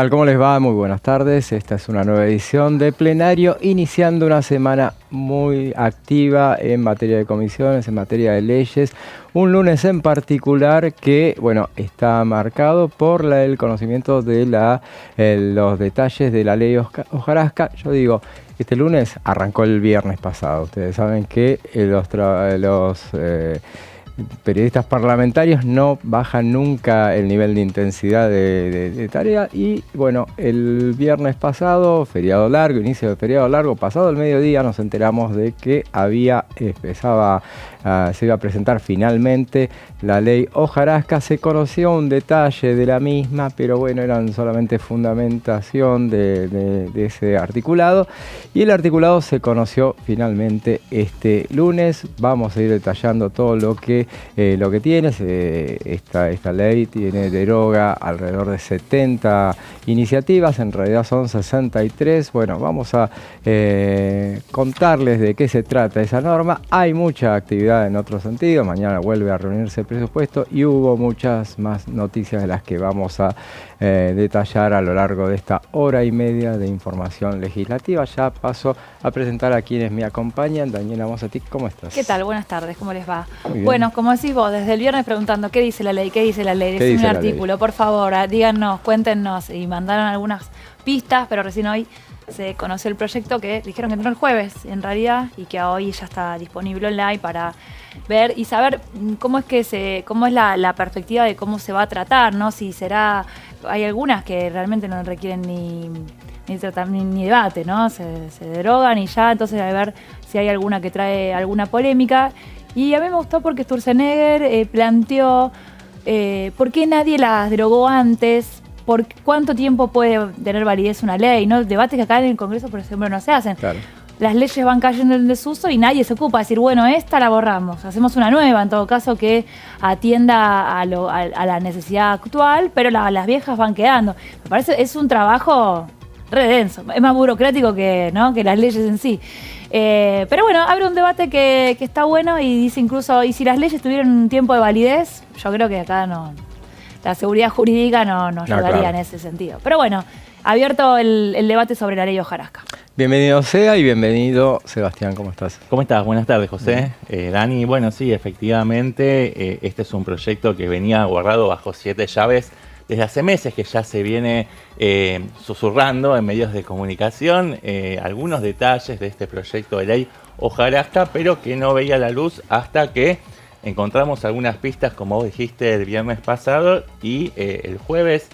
tal? ¿Cómo les va? Muy buenas tardes. Esta es una nueva edición de Plenario, iniciando una semana muy activa en materia de comisiones, en materia de leyes. Un lunes en particular que, bueno, está marcado por el conocimiento de los detalles de la ley Hojarasca. Yo digo, este lunes arrancó el viernes pasado. Ustedes saben que los periodistas parlamentarios no bajan nunca el nivel de intensidad de tarea y bueno, el viernes pasado, feriado largo, inicio de feriado largo, pasado el mediodía nos enteramos de que se iba a presentar finalmente la ley Hojarasca. Se conoció un detalle de la misma, pero bueno, eran solamente fundamentación de ese articulado, y el articulado se conoció finalmente este lunes. Vamos a ir detallando todo lo que tiene. Esta ley deroga alrededor de 70 iniciativas, en realidad son 63. Bueno, vamos a contarles de qué se trata esa norma. Hay mucha actividad en otro sentido, mañana vuelve a reunirse el presupuesto y hubo muchas más noticias de las que vamos a detallar a lo largo de esta hora y media de información legislativa. Ya paso a presentar a quienes me acompañan. Daniela Mosatic, ¿cómo estás? ¿Qué tal? Buenas tardes, ¿cómo les va? Bueno, como decís vos, desde el viernes preguntando ¿qué dice la ley? ¿Qué dice la ley? Decime un artículo, por favor, díganos, cuéntenos. Y mandaron algunas pistas, pero recién hoy se conoció el proyecto que dijeron que entró el jueves, en realidad, y que hoy ya está disponible online para ver y saber cómo es la perspectiva de cómo se va a tratar, ¿no? Si será, hay algunas que realmente no requieren ni debate, ¿no? Se derogan y ya, entonces a ver si hay alguna que trae alguna polémica. Y a mí me gustó porque Sturzenegger planteó por qué nadie las derogó antes. ¿Por cuánto tiempo puede tener validez una ley? ¿No? Debates que acá en el Congreso, por ejemplo, no se hacen. Claro. Las leyes van cayendo en desuso y nadie se ocupa de decir, bueno, esta la borramos, hacemos una nueva, en todo caso, que atienda a la necesidad actual, pero las viejas van quedando. Me parece es un trabajo re denso, es más burocrático que las leyes en sí. Pero bueno, abre un debate que está bueno y dice incluso, y si las leyes tuvieran un tiempo de validez, yo creo que acá la seguridad jurídica no ayudaría claro en ese sentido. Pero bueno, abierto el debate sobre la ley Hojarasca. Bienvenido Sea y bienvenido Sebastián, ¿cómo estás? ¿Cómo estás? Buenas tardes, José. Dani, bueno, sí, efectivamente, este es un proyecto que venía guardado bajo 7 llaves desde hace meses, que ya se viene susurrando en medios de comunicación algunos detalles de este proyecto de ley Hojarasca, pero que no veía la luz hasta que encontramos algunas pistas, como vos dijiste, el viernes pasado, y el jueves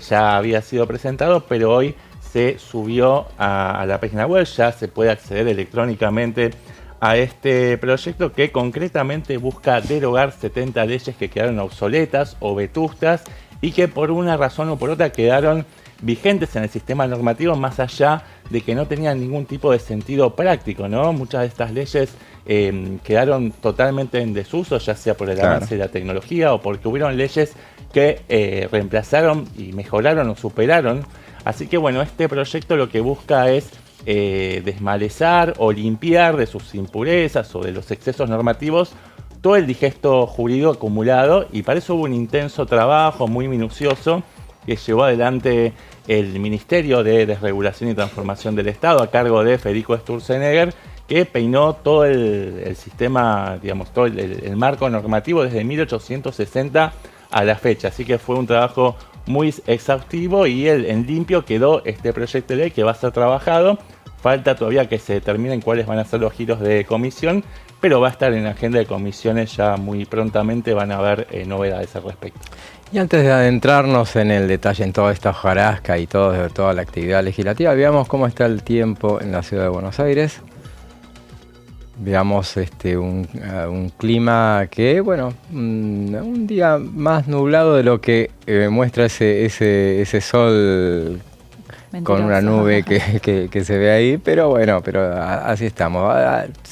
ya había sido presentado, pero hoy se subió a la página web. Ya se puede acceder electrónicamente a este proyecto que concretamente busca derogar 70 leyes que quedaron obsoletas o vetustas y que por una razón o por otra quedaron vigentes en el sistema normativo, más allá de que no tenían ningún tipo de sentido práctico, ¿no? Muchas de estas leyes quedaron totalmente en desuso, ya sea por el avance de la tecnología o porque hubieron leyes que reemplazaron y mejoraron o superaron. Así que bueno, este proyecto lo que busca es desmalezar o limpiar de sus impurezas o de los excesos normativos todo el digesto jurídico acumulado, y para eso hubo un intenso trabajo muy minucioso que llevó adelante el Ministerio de Desregulación y Transformación del Estado, a cargo de Federico Sturzenegger, que peinó todo el sistema, digamos, todo el marco normativo desde 1860 a la fecha. Así que fue un trabajo muy exhaustivo y en limpio quedó este proyecto de ley que va a ser trabajado. Falta todavía que se determinen cuáles van a ser los giros de comisión, pero va a estar en la agenda de comisiones ya muy prontamente, van a haber novedades al respecto. Y antes de adentrarnos en el detalle, en toda esta hojarasca y toda la actividad legislativa, veamos cómo está el tiempo en la ciudad de Buenos Aires. Veamos un clima que, bueno, un día más nublado de lo que muestra ese sol con una nube que se ve ahí, pero bueno, así estamos.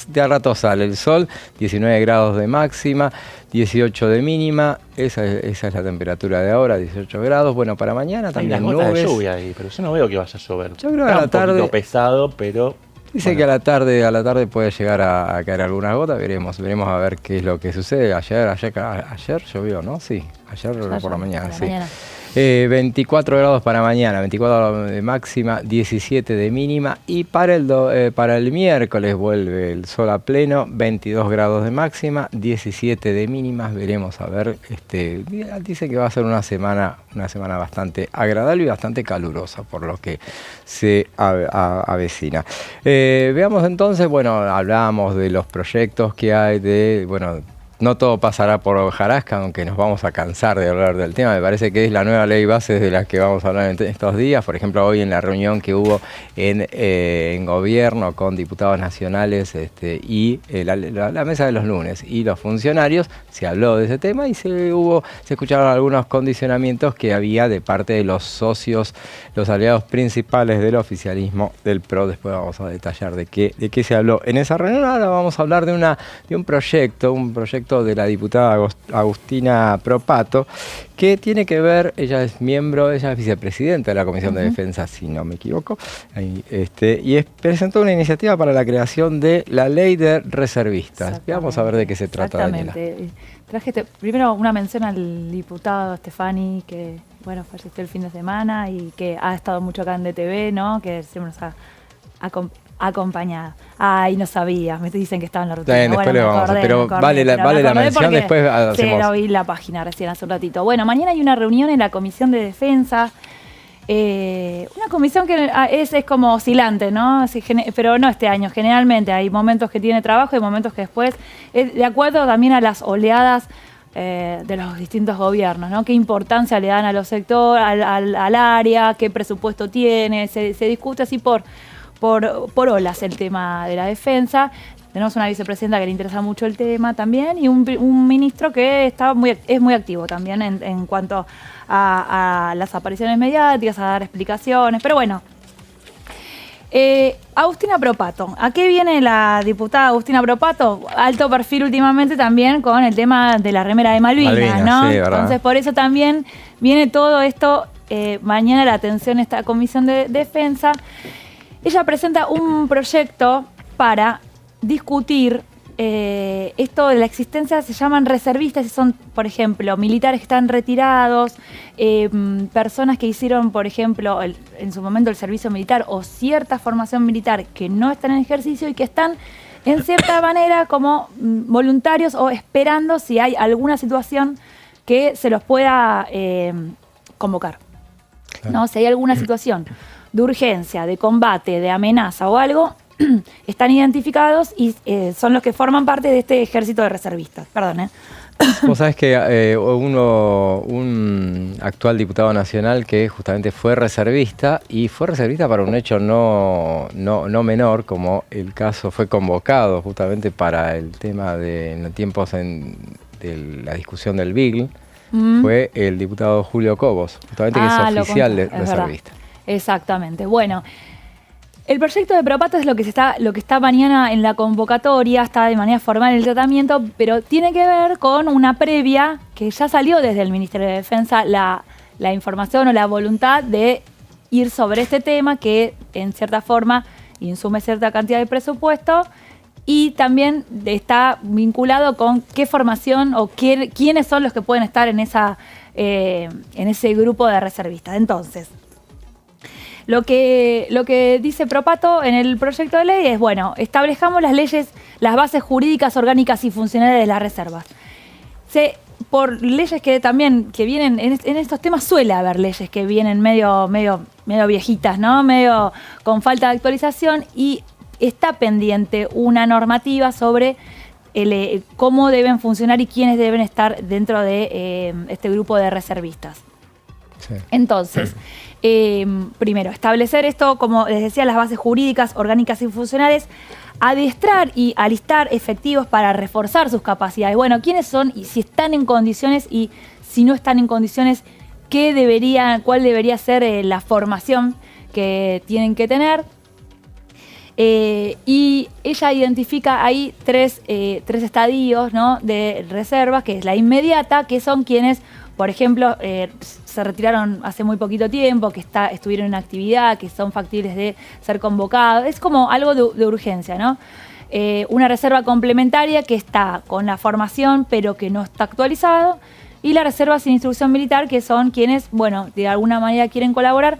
De a rato sale el sol, 19 grados de máxima, 18 de mínima, esa es la temperatura de ahora, 18 grados. Bueno, para mañana también hay nubes. De lluvia ahí, pero yo no veo que vaya a llover. Yo creo que a la tarde, un poquito pesado, pero dice que a la tarde puede llegar a caer algunas gotas. Veremos a ver qué es lo que sucede. Ayer llovió, ¿no? Sí, ayer por la mañana, sí. 24 grados para mañana, 24 de máxima, 17 de mínima. Y para el miércoles vuelve el sol a pleno, 22 grados de máxima, 17 de mínimas. Veremos a ver, dice que va a ser una semana bastante agradable y bastante calurosa, por lo que se avecina. Veamos entonces, bueno, hablábamos de los proyectos que hay, no todo pasará por Hojarasca, aunque nos vamos a cansar de hablar del tema. Me parece que es la nueva ley base de la que vamos a hablar en estos días. Por ejemplo, hoy en la reunión que hubo en gobierno con diputados nacionales y la mesa de los lunes y los funcionarios, se habló de ese tema y se escucharon algunos condicionamientos que había de parte de los socios, los aliados principales del oficialismo del PRO. Después vamos a detallar de qué se habló en esa reunión. Ahora vamos a hablar de un proyecto de la diputada Agustina Propato, que tiene que ver, ella es vicepresidenta de la Comisión de Defensa, si no me equivoco, y presentó una iniciativa para la creación de la ley de reservistas. Vamos a ver de qué se trata, Daniela. Traje primero una mención al diputado Stefani, que falleció el fin de semana y que ha estado mucho acá en DTV, ¿no? Que siempre nos ha acompañada. Ay, no sabía, me dicen que estaba en la rutina. Después le vamos pero vale la mención, después hacemos. Sí, lo vi la página recién hace un ratito. Bueno, mañana hay una reunión en la Comisión de Defensa, una comisión que es como oscilante, ¿no? Pero no este año, generalmente hay momentos que tiene trabajo y momentos que después, de acuerdo también a las oleadas de los distintos gobiernos, ¿no? Qué importancia le dan a los sectores, al área, qué presupuesto tiene, se discute así por olas el tema de la defensa. Tenemos una vicepresidenta que le interesa mucho el tema también y un ministro que es muy activo también en cuanto a las apariciones mediáticas, a dar explicaciones. Pero bueno, Agustina Propato. ¿A qué viene la diputada Agustina Propato? Alto perfil últimamente también con el tema de la remera de Malvinas, ¿no? Sí, entonces por eso también viene todo esto. Mañana la atención a esta Comisión de Defensa. Ella presenta un proyecto para discutir esto de la existencia, se llaman reservistas, y son, por ejemplo, militares que están retirados, personas que hicieron, por ejemplo, en su momento el servicio militar o cierta formación militar que no están en ejercicio y que están, en cierta manera, como voluntarios o esperando si hay alguna situación que se los pueda convocar. Claro. ¿No? Si hay alguna situación de urgencia, de combate, de amenaza o algo, están identificados y son los que forman parte de este ejército de reservistas. Perdón, Vos sabés que un actual diputado nacional que justamente fue reservista para un hecho no menor, como el caso fue convocado justamente para el tema en los tiempos de la discusión del BIGL, fue el diputado Julio Cobos, justamente que es oficial de reservista. Verdad. Exactamente. Bueno, el proyecto de Propato es lo que está mañana en la convocatoria, está de manera formal en el tratamiento, pero tiene que ver con una previa que ya salió desde el Ministerio de Defensa, la información o la voluntad de ir sobre este tema que en cierta forma insume cierta cantidad de presupuesto y también está vinculado con qué formación o quiénes son los que pueden estar en ese grupo de reservistas. Entonces, lo que dice Propato en el proyecto de ley es, bueno, establezcamos las bases jurídicas, orgánicas y funcionales de las reservas. Por leyes que vienen, en estos temas suele haber leyes que vienen medio viejitas, ¿no? Medio con falta de actualización, y está pendiente una normativa sobre cómo deben funcionar y quiénes deben estar dentro de este grupo de reservistas. Sí. Entonces, primero, establecer esto, como les decía, las bases jurídicas, orgánicas y funcionales, adiestrar y alistar efectivos para reforzar sus capacidades. Bueno, ¿quiénes son y si están en condiciones y si no están en condiciones, cuál debería ser la formación que tienen que tener? Y ella identifica ahí tres estadios, ¿no?, de reservas, que es la inmediata, que son quienes, por ejemplo, se retiraron hace muy poquito tiempo, que estuvieron en actividad, que son factibles de ser convocados. Es como algo de urgencia, ¿no? Una reserva complementaria que está con la formación, pero que no está actualizado. y la Reserva Sin Instrucción Militar, que son quienes, bueno, de alguna manera quieren colaborar.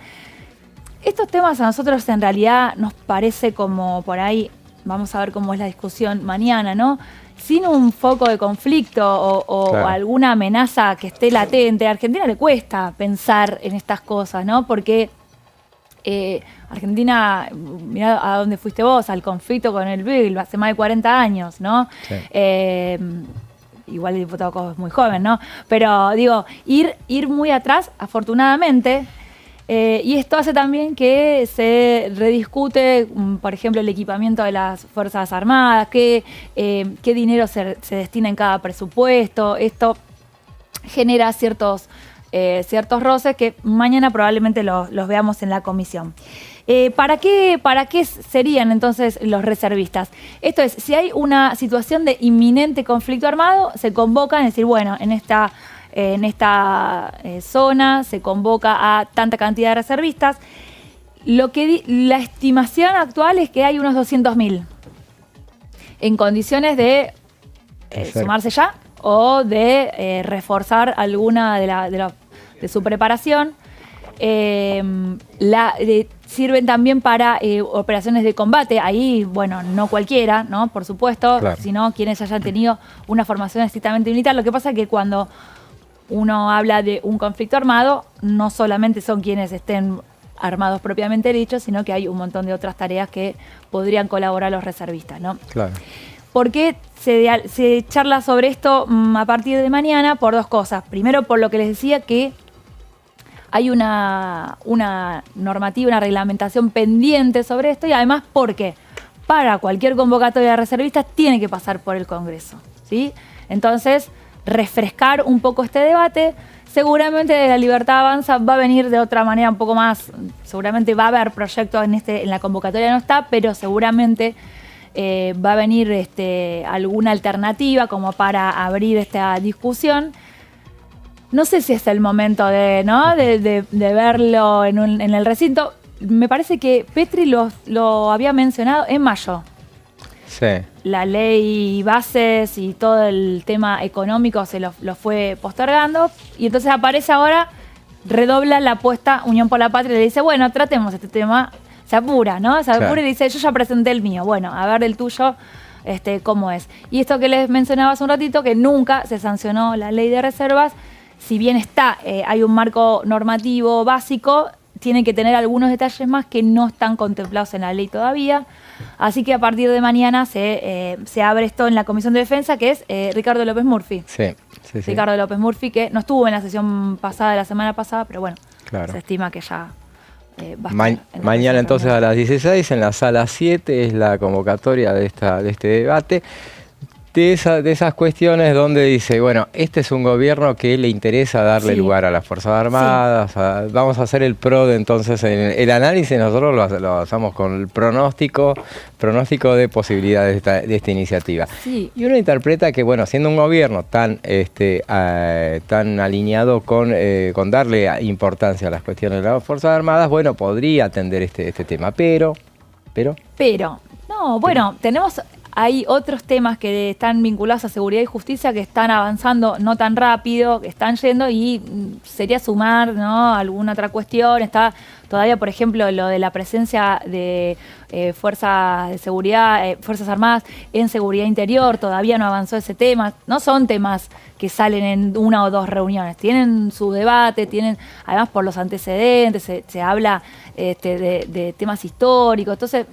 Estos temas a nosotros en realidad nos parece como por ahí, vamos a ver cómo es la discusión mañana, ¿no? Sin un foco de conflicto o claro, alguna amenaza que esté latente, a Argentina le cuesta pensar en estas cosas, ¿no? Porque Argentina, mirá a dónde fuiste vos, al conflicto con el BIL, hace más de 40 años, ¿no? sí. Igual el diputado Cobo es muy joven, ¿no? Pero digo, ir muy atrás, afortunadamente, y esto hace también que se rediscute, por ejemplo, el equipamiento de las Fuerzas Armadas, qué dinero se destina en cada presupuesto. Esto genera ciertos roces que mañana probablemente los veamos en la comisión. ¿Para qué serían entonces los reservistas? Esto es, si hay una situación de inminente conflicto armado, se convocan, es decir, bueno, en esta zona se convoca a tanta cantidad de reservistas. La estimación actual es que hay unos 200.000 en condiciones de sumarse ya o de reforzar alguna de su preparación. Sirven también para operaciones de combate. Ahí, bueno, no cualquiera, ¿no? Por supuesto, claro, sino quienes hayan tenido una formación estrictamente militar. Lo que pasa es que cuando uno habla de un conflicto armado, no solamente son quienes estén armados propiamente dicho, sino que hay un montón de otras tareas que podrían colaborar los reservistas, ¿no? Claro. ¿Por qué se charla sobre esto a partir de mañana? Por dos cosas. Primero, por lo que les decía, que hay una normativa, una reglamentación pendiente sobre esto, y además porque para cualquier convocatoria de reservistas tiene que pasar por el Congreso, ¿sí? Entonces, refrescar un poco este debate. Seguramente de La Libertad Avanza va a venir de otra manera un poco más, seguramente va a haber proyectos en la convocatoria, no está, pero seguramente va a venir alguna alternativa como para abrir esta discusión. No sé si es el momento de verlo en el recinto. Me parece que Petri lo había mencionado en mayo. Sí. La ley bases y todo el tema económico se lo fue postergando. Y entonces aparece ahora, redobla la apuesta Unión por la Patria y le dice, bueno, tratemos este tema. Se apura, ¿no? Se apura, claro, y dice, yo ya presenté el mío. Bueno, a ver el tuyo, cómo es. Y esto que les mencionaba hace un ratito, que nunca se sancionó la ley de reservas. Si bien hay un marco normativo básico, tiene que tener algunos detalles más que no están contemplados en la ley todavía. Así que a partir de mañana se abre esto en la Comisión de Defensa, que es Ricardo López Murphy. Sí. Ricardo López Murphy, que no estuvo en la sesión pasada, la semana pasada, pero bueno, claro, se estima que ya va a estar mañana entonces a las 16 en la sala 7 es la convocatoria de este debate. De esas cuestiones donde dice, bueno, este es un gobierno que le interesa darle lugar a las Fuerzas Armadas, vamos a hacer el PRO entonces, el análisis nosotros lo hacemos con el pronóstico de posibilidades de esta iniciativa. Sí. Y uno interpreta que, bueno, siendo un gobierno tan alineado con darle importancia a las cuestiones de las Fuerzas Armadas, bueno, podría atender este tema, pero, no, bueno, tenemos... Hay otros temas que están vinculados a seguridad y justicia que están avanzando no tan rápido, que están yendo, y sería sumar, ¿no?, alguna otra cuestión. Está todavía, por ejemplo, lo de la presencia de fuerzas de seguridad, Fuerzas Armadas en seguridad interior, todavía no avanzó ese tema. No son temas que salen en una o dos reuniones, tienen su debate, además por los antecedentes, se habla de temas históricos, entonces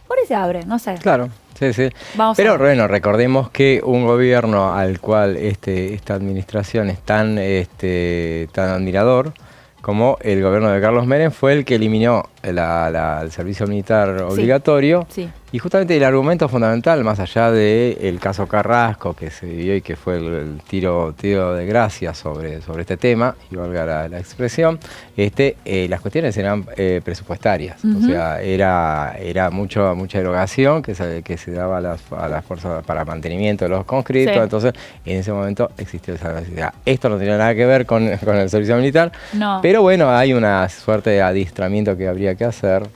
por ahí se abre, no sé. Claro. Sí. Pero bueno, recordemos que un gobierno al cual esta administración es tan admirador como el gobierno de Carlos Menem fue el que eliminó el servicio militar obligatorio. Sí. Y justamente el argumento fundamental, más allá del caso Carrasco que se vivió y que fue el tiro de gracia sobre este tema, y valga la expresión, las cuestiones eran presupuestarias. O sea, era mucha erogación que se daba a las fuerzas para mantenimiento de los conscriptos. Sí. Entonces, en ese momento existió esa necesidad. Esto no tiene nada que ver con el servicio militar, no. Pero bueno, hay una suerte de adiestramiento que habría que hacer,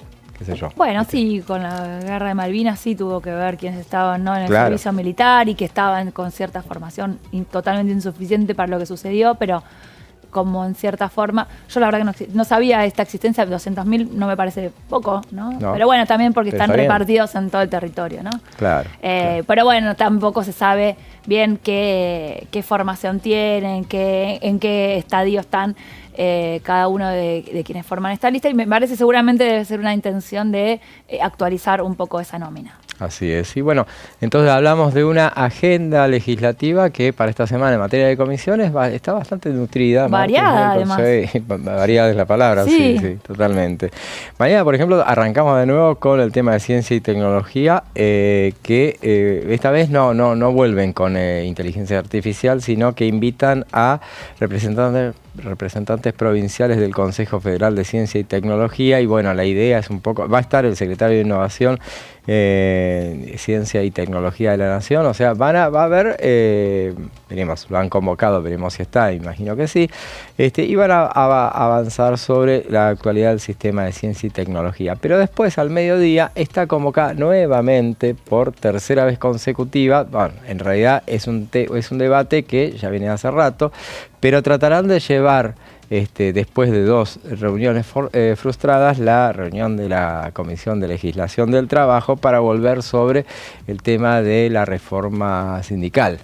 qué sé yo. Bueno, sí, con la guerra de Malvinas sí tuvo que ver quienes estaban, ¿no?, en el servicio militar y que estaban con cierta formación totalmente insuficiente para lo que sucedió, pero como en cierta forma, yo la verdad que no sabía esta existencia, 200.000 no me parece poco, ¿no? Pero bueno, también porque están repartidos en todo el territorio, ¿no? Claro. Pero bueno, tampoco se sabe bien qué formación tienen, en qué estadio están cada uno de quienes forman esta lista, y me parece seguramente debe ser una intención de actualizar un poco esa nómina. Así es. Y bueno, entonces hablamos de una agenda legislativa que para esta semana en materia de comisiones está bastante nutrida. Variada, además. Sí, variada es la palabra, sí, totalmente. Mañana, por ejemplo, arrancamos de nuevo con el tema de ciencia y tecnología, que esta vez no vuelven con inteligencia artificial, sino que invitan a representantes provinciales del Consejo Federal de Ciencia y Tecnología, y bueno, la idea es un poco, va a estar el secretario de Innovación, Ciencia y Tecnología de la Nación, o sea, va a haber, veremos, lo han convocado, veremos si está, imagino que sí, y van a avanzar sobre la actualidad del sistema de ciencia y tecnología. Pero después, al mediodía, está convocada nuevamente por tercera vez consecutiva. Bueno, en realidad es un debate que ya viene hace rato, pero tratarán de llevar, después de 2 reuniones frustradas, la reunión de la Comisión de Legislación del Trabajo para volver sobre el tema de la reforma sindical.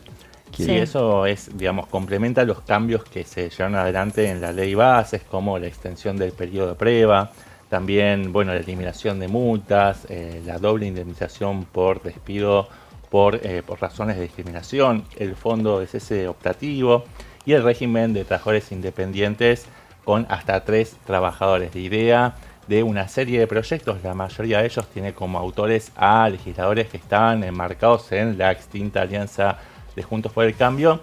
Sí, eso es, digamos, complementa los cambios que se llevaron adelante en la ley bases, como la extensión del periodo de prueba, también, bueno, la eliminación de multas, la doble indemnización por despido por razones de discriminación, el fondo de cese optativo y el régimen de trabajadores independientes con hasta 3 trabajadores. La idea de una serie de proyectos, la mayoría de ellos tiene como autores a legisladores que estaban enmarcados en la extinta alianza de Juntos por el Cambio,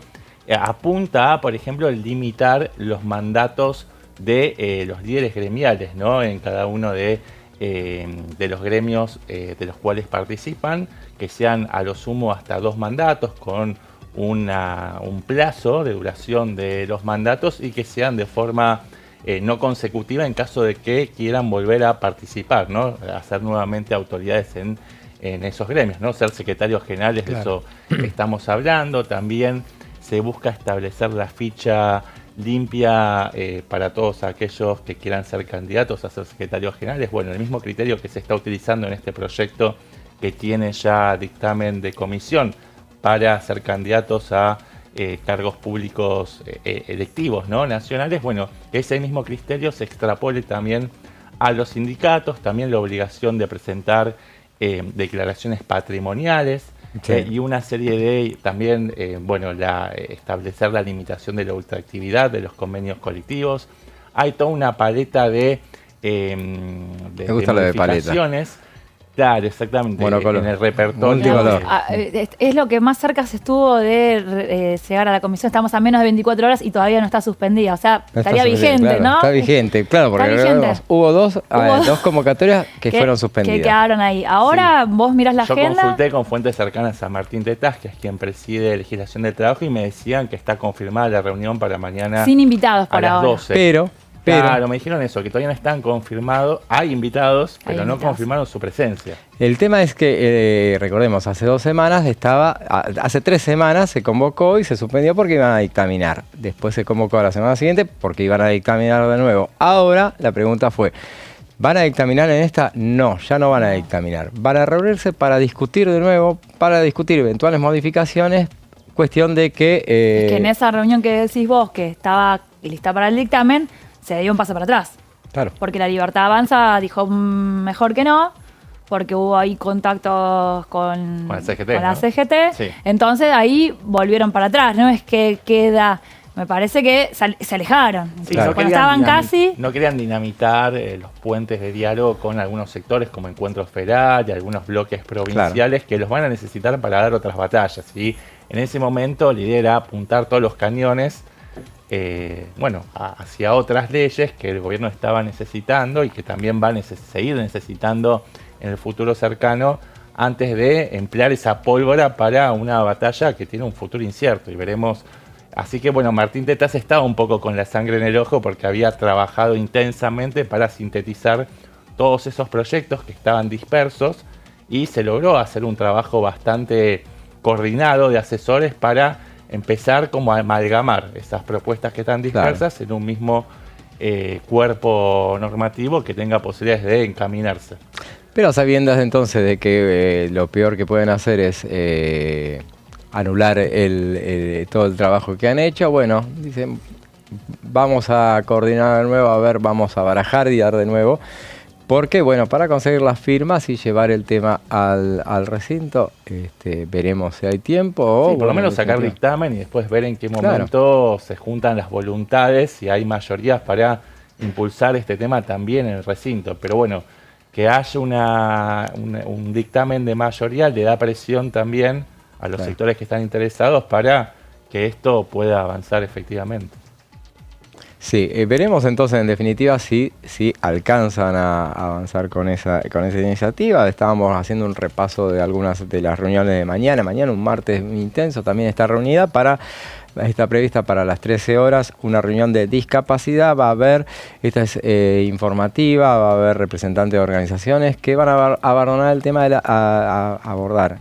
apunta a, por ejemplo, limitar los mandatos de los líderes gremiales, ¿no?, en cada uno de los gremios de los cuales participan, que sean a lo sumo hasta 2 mandatos, con un plazo de duración de los mandatos, y que sean de forma no consecutiva en caso de que quieran volver a participar, ¿no?, a ser nuevamente autoridades en esos gremios, ¿no?, ser secretarios generales. Claro. De eso estamos hablando. También se busca establecer la ficha limpia para todos aquellos que quieran ser candidatos a ser secretarios generales. Bueno, el mismo criterio que se está utilizando en este proyecto, que tiene ya dictamen de comisión para ser candidatos a cargos públicos electivos, ¿no?, nacionales. Bueno, ese mismo criterio se extrapole también a los sindicatos, también la obligación de presentar declaraciones patrimoniales, y una serie de también, establecer la limitación de la ultraactividad de los convenios colectivos. Hay toda una paleta de modificaciones. Claro, exactamente. Monocolor. En el repertorio. Es lo que más cerca se estuvo de llegar a la comisión. Estamos a menos de 24 horas y todavía no está suspendida. O sea, no estaría vigente, claro, ¿no? Está vigente, claro, porque hubo dos convocatorias que fueron suspendidas. Que quedaron ahí. Ahora vos mirás la agenda. Yo consulté con fuentes cercanas a Martín Tetaz, que es quien preside Legislación del Trabajo, y me decían que está confirmada la reunión para mañana. Sin invitados por ahora. A las 12. Claro, me dijeron eso, que todavía no están confirmados. Hay invitados, pero no confirmaron su presencia. El tema es que, recordemos, hace 3 semanas se convocó y se suspendió porque iban a dictaminar. Después se convocó a la semana siguiente porque iban a dictaminar de nuevo. Ahora la pregunta fue, ¿van a dictaminar en esta? No, ya no van a dictaminar. Van a reunirse para discutir de nuevo, para discutir eventuales modificaciones. Cuestión de que... es que en esa reunión que decís vos, que estaba lista para el dictamen, se dio un paso para atrás. Claro. Porque la Libertad Avanza dijo mejor que no, porque hubo ahí contactos con la CGT. La CGT. Sí. Entonces ahí volvieron para atrás. No es que queda... Me parece que se alejaron. Sí, claro. Cuando estaban casi... No querían dinamitar los puentes de diálogo con algunos sectores como Encuentro Federal y algunos bloques provinciales, claro, que los van a necesitar para dar otras batallas. Y en ese momento la idea era apuntar todos los cañones hacia otras leyes que el gobierno estaba necesitando y que también va a seguir necesitando en el futuro cercano, antes de emplear esa pólvora para una batalla que tiene un futuro incierto, y veremos. Así que bueno, Martín Tetaz estaba un poco con la sangre en el ojo porque había trabajado intensamente para sintetizar todos esos proyectos que estaban dispersos y se logró hacer un trabajo bastante coordinado de asesores para empezar como a amalgamar esas propuestas que están dispersas en un mismo cuerpo normativo que tenga posibilidades de encaminarse. Pero sabiendo entonces de que lo peor que pueden hacer es anular todo el trabajo que han hecho, bueno, dicen, vamos a coordinar de nuevo, a ver, vamos a barajar y dar de nuevo. Porque, bueno, para conseguir las firmas y llevar el tema al recinto, veremos si hay tiempo. O por lo menos sacar dictamen y después ver en qué momento se juntan las voluntades, si hay mayorías para impulsar este tema también en el recinto. Pero bueno, que haya un dictamen de mayoría le da presión también a los sectores que están interesados para que esto pueda avanzar efectivamente. Sí, veremos entonces en definitiva si alcanzan a avanzar con esa iniciativa. Estábamos haciendo un repaso de algunas de las reuniones de mañana. Mañana, un martes intenso, también está reunida está prevista para las 13 horas una reunión de discapacidad. Va a haber, esta es informativa, va a haber representantes de organizaciones que van a abordar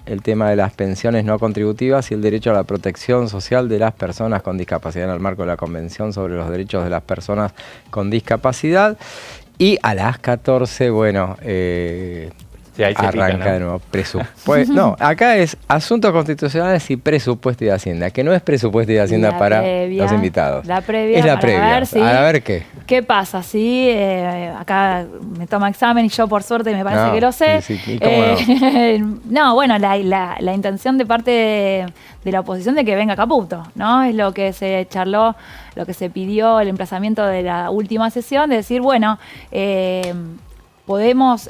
el tema de las pensiones no contributivas y el derecho a la protección social de las personas con discapacidad en el marco de la Convención sobre los Derechos de las Personas con Discapacidad. Y a las 14, bueno, sí, arranca de nuevo presupuesto. No, acá es asuntos constitucionales y presupuesto y de Hacienda, que no es presupuesto y de Hacienda para los invitados. La previa. Es la previa. A ver qué. ¿Qué pasa? Sí, acá me toma examen y yo por suerte me parece que lo sé. Sí, ¿y cómo no, bueno, la intención de parte de la oposición de que venga Caputo, ¿no? Es lo que se charló, lo que se pidió, el emplazamiento de la última sesión, de decir, bueno, podemos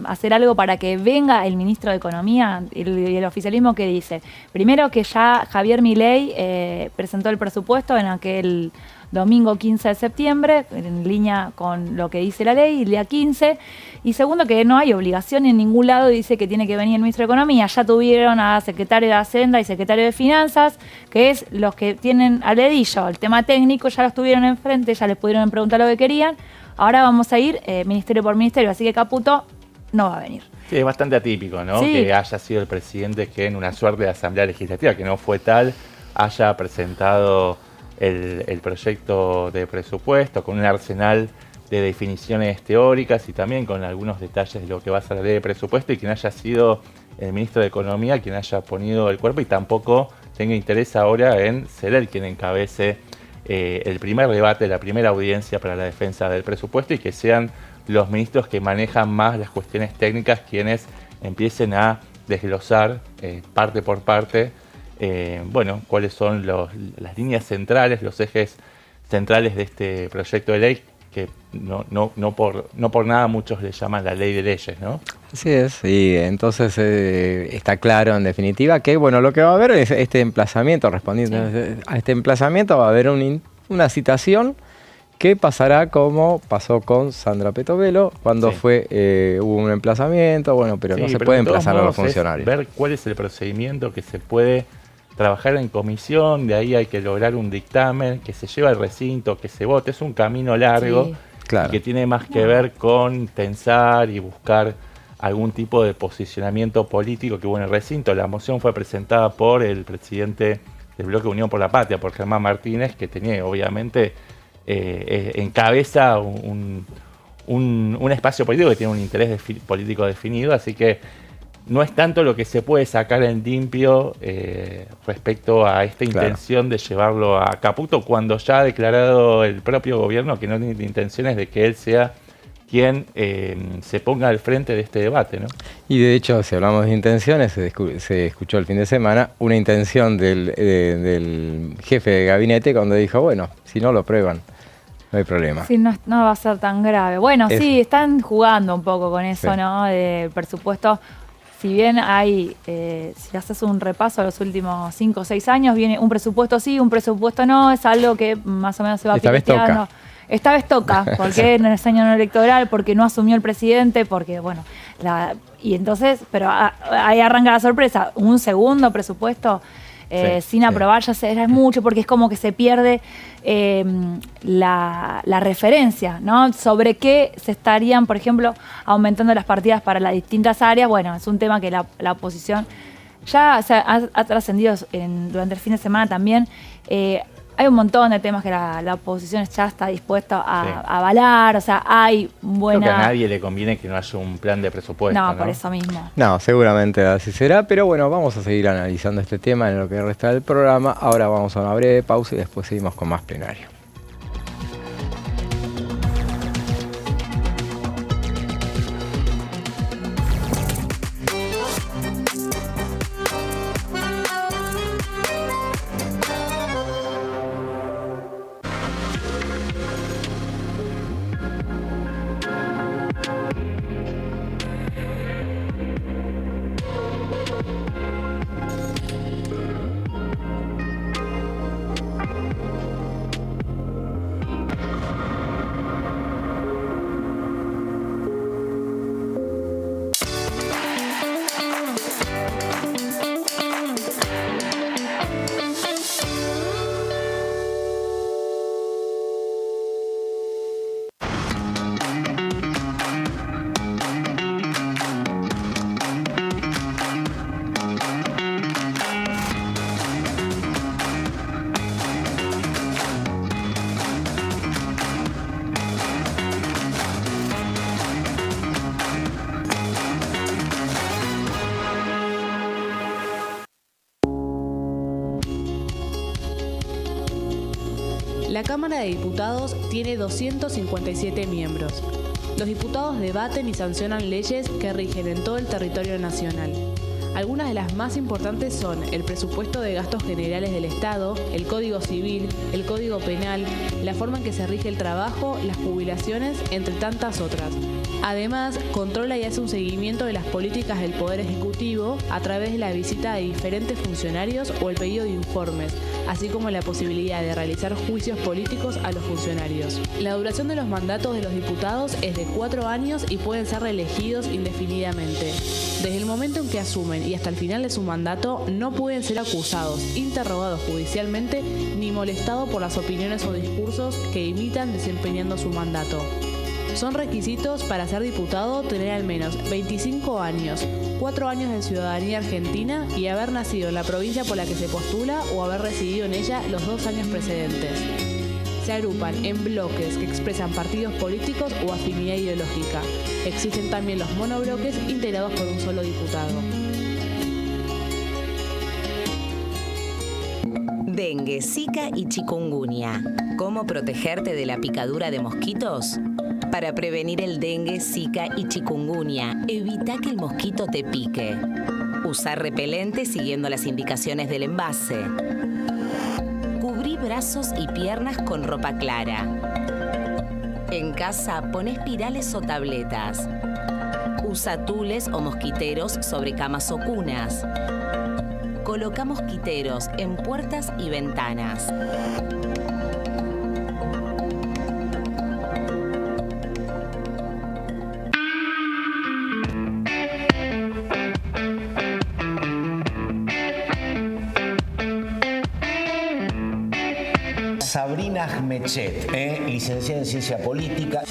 hacer algo para que venga el ministro de Economía y el oficialismo que dice. Primero que ya Javier Milei presentó el presupuesto en aquel domingo 15 de septiembre, en línea con lo que dice la ley, el día 15. Y segundo, que no hay obligación en ningún lado, dice que tiene que venir el ministro de Economía. Ya tuvieron a secretario de Hacienda y secretario de Finanzas, que es los que tienen al dedillo el tema técnico, ya los tuvieron enfrente, ya les pudieron preguntar lo que querían. Ahora vamos a ir ministerio por ministerio, así que Caputo no va a venir. Sí, es bastante atípico, ¿no? Sí. Que haya sido el presidente que en una suerte de asamblea legislativa, que no fue tal, haya presentado el proyecto de presupuesto con un arsenal de definiciones teóricas y también con algunos detalles de lo que va a ser la ley de presupuesto, y quien haya sido el ministro de Economía quien haya ponido el cuerpo y tampoco tenga interés ahora en ser él quien encabece el primer debate, la primera audiencia para la defensa del presupuesto, y que sean los ministros que manejan más las cuestiones técnicas quienes empiecen a desglosar parte por parte, bueno, cuáles son las líneas centrales, los ejes centrales de este proyecto de ley, que no por nada muchos le llaman la ley de leyes, ¿no? Así es, y entonces está claro en definitiva que, bueno, lo que va a haber es este emplazamiento, respondiendo a este emplazamiento va a haber una citación que pasará como pasó con Sandra Petovelo, cuando hubo un emplazamiento, bueno, pero no se puede emplazar a los funcionarios. Ver cuál es el procedimiento que se puede trabajar en comisión, de ahí hay que lograr un dictamen, que se lleva al recinto, que se vote, es un camino largo, claro, que tiene más que ver con pensar y buscar algún tipo de posicionamiento político, que bueno, el recinto, la moción fue presentada por el presidente del Bloque Unión por la Patria, por Germán Martínez, que tenía obviamente encabeza un espacio político que tiene un interés político definido, así que no es tanto lo que se puede sacar en limpio respecto a esta intención de llevarlo a Caputo, cuando ya ha declarado el propio gobierno que no tiene intenciones de que él sea quien se ponga al frente de este debate, ¿no? Y de hecho, si hablamos de intenciones, se escuchó el fin de semana una intención del jefe de gabinete cuando dijo, bueno, si no lo aprueban, no hay problema. Sí, no va a ser tan grave. Bueno, sí, están jugando un poco con eso, ¿no? De presupuesto. Si bien hay, si haces un repaso a los últimos 5 o 6 años, viene un presupuesto sí, un presupuesto no, es algo que más o menos se va piloteando. Esta vez toca, porque en el año no electoral, porque no asumió el presidente, porque bueno, y entonces, pero ahí arranca la sorpresa, un segundo presupuesto sin aprobar, ya es mucho, porque es como que se pierde la referencia, ¿no? Sobre qué se estarían, por ejemplo, aumentando las partidas para las distintas áreas. Bueno, es un tema que la oposición ya ha trascendido durante el fin de semana también. Hay un montón de temas que la oposición ya está dispuesta a avalar, o sea, hay buena... Creo que a nadie le conviene que no haya un plan de presupuesto, ¿no? Por eso mismo. No, seguramente así será, pero bueno, vamos a seguir analizando este tema en lo que resta del programa. Ahora vamos a una breve pausa y después seguimos con más plenario. La Cámara de Diputados tiene 257 miembros. Los diputados debaten y sancionan leyes que rigen en todo el territorio nacional. Algunas de las más importantes son el presupuesto de gastos generales del Estado, el Código Civil, el Código Penal, la forma en que se rige el trabajo, las jubilaciones, entre tantas otras. Además, controla y hace un seguimiento de las políticas del Poder Ejecutivo a través de la visita de diferentes funcionarios o el pedido de informes, así como la posibilidad de realizar juicios políticos a los funcionarios. La duración de los mandatos de los diputados es de 4 años y pueden ser reelegidos indefinidamente. Desde el momento en que asumen y hasta el final de su mandato, no pueden ser acusados, interrogados judicialmente, ni molestados por las opiniones o discursos que imitan desempeñando su mandato. Son requisitos para ser diputado tener al menos 25 años, 4 años de ciudadanía argentina y haber nacido en la provincia por la que se postula o haber residido en ella los 2 años precedentes. Se agrupan en bloques que expresan partidos políticos o afinidad ideológica. Existen también los monobloques integrados por un solo diputado. Dengue, Zika y chikungunya. ¿Cómo protegerte de la picadura de mosquitos? Para prevenir el dengue, Zika y chikungunya, evita que el mosquito te pique. Usar repelente siguiendo las indicaciones del envase. Cubrí brazos y piernas con ropa clara. En casa, pon espirales o tabletas. Usa tules o mosquiteros sobre camas o cunas. Coloca mosquiteros en puertas y ventanas. Sabrina Ahmechet, licenciada en Ciencia Política.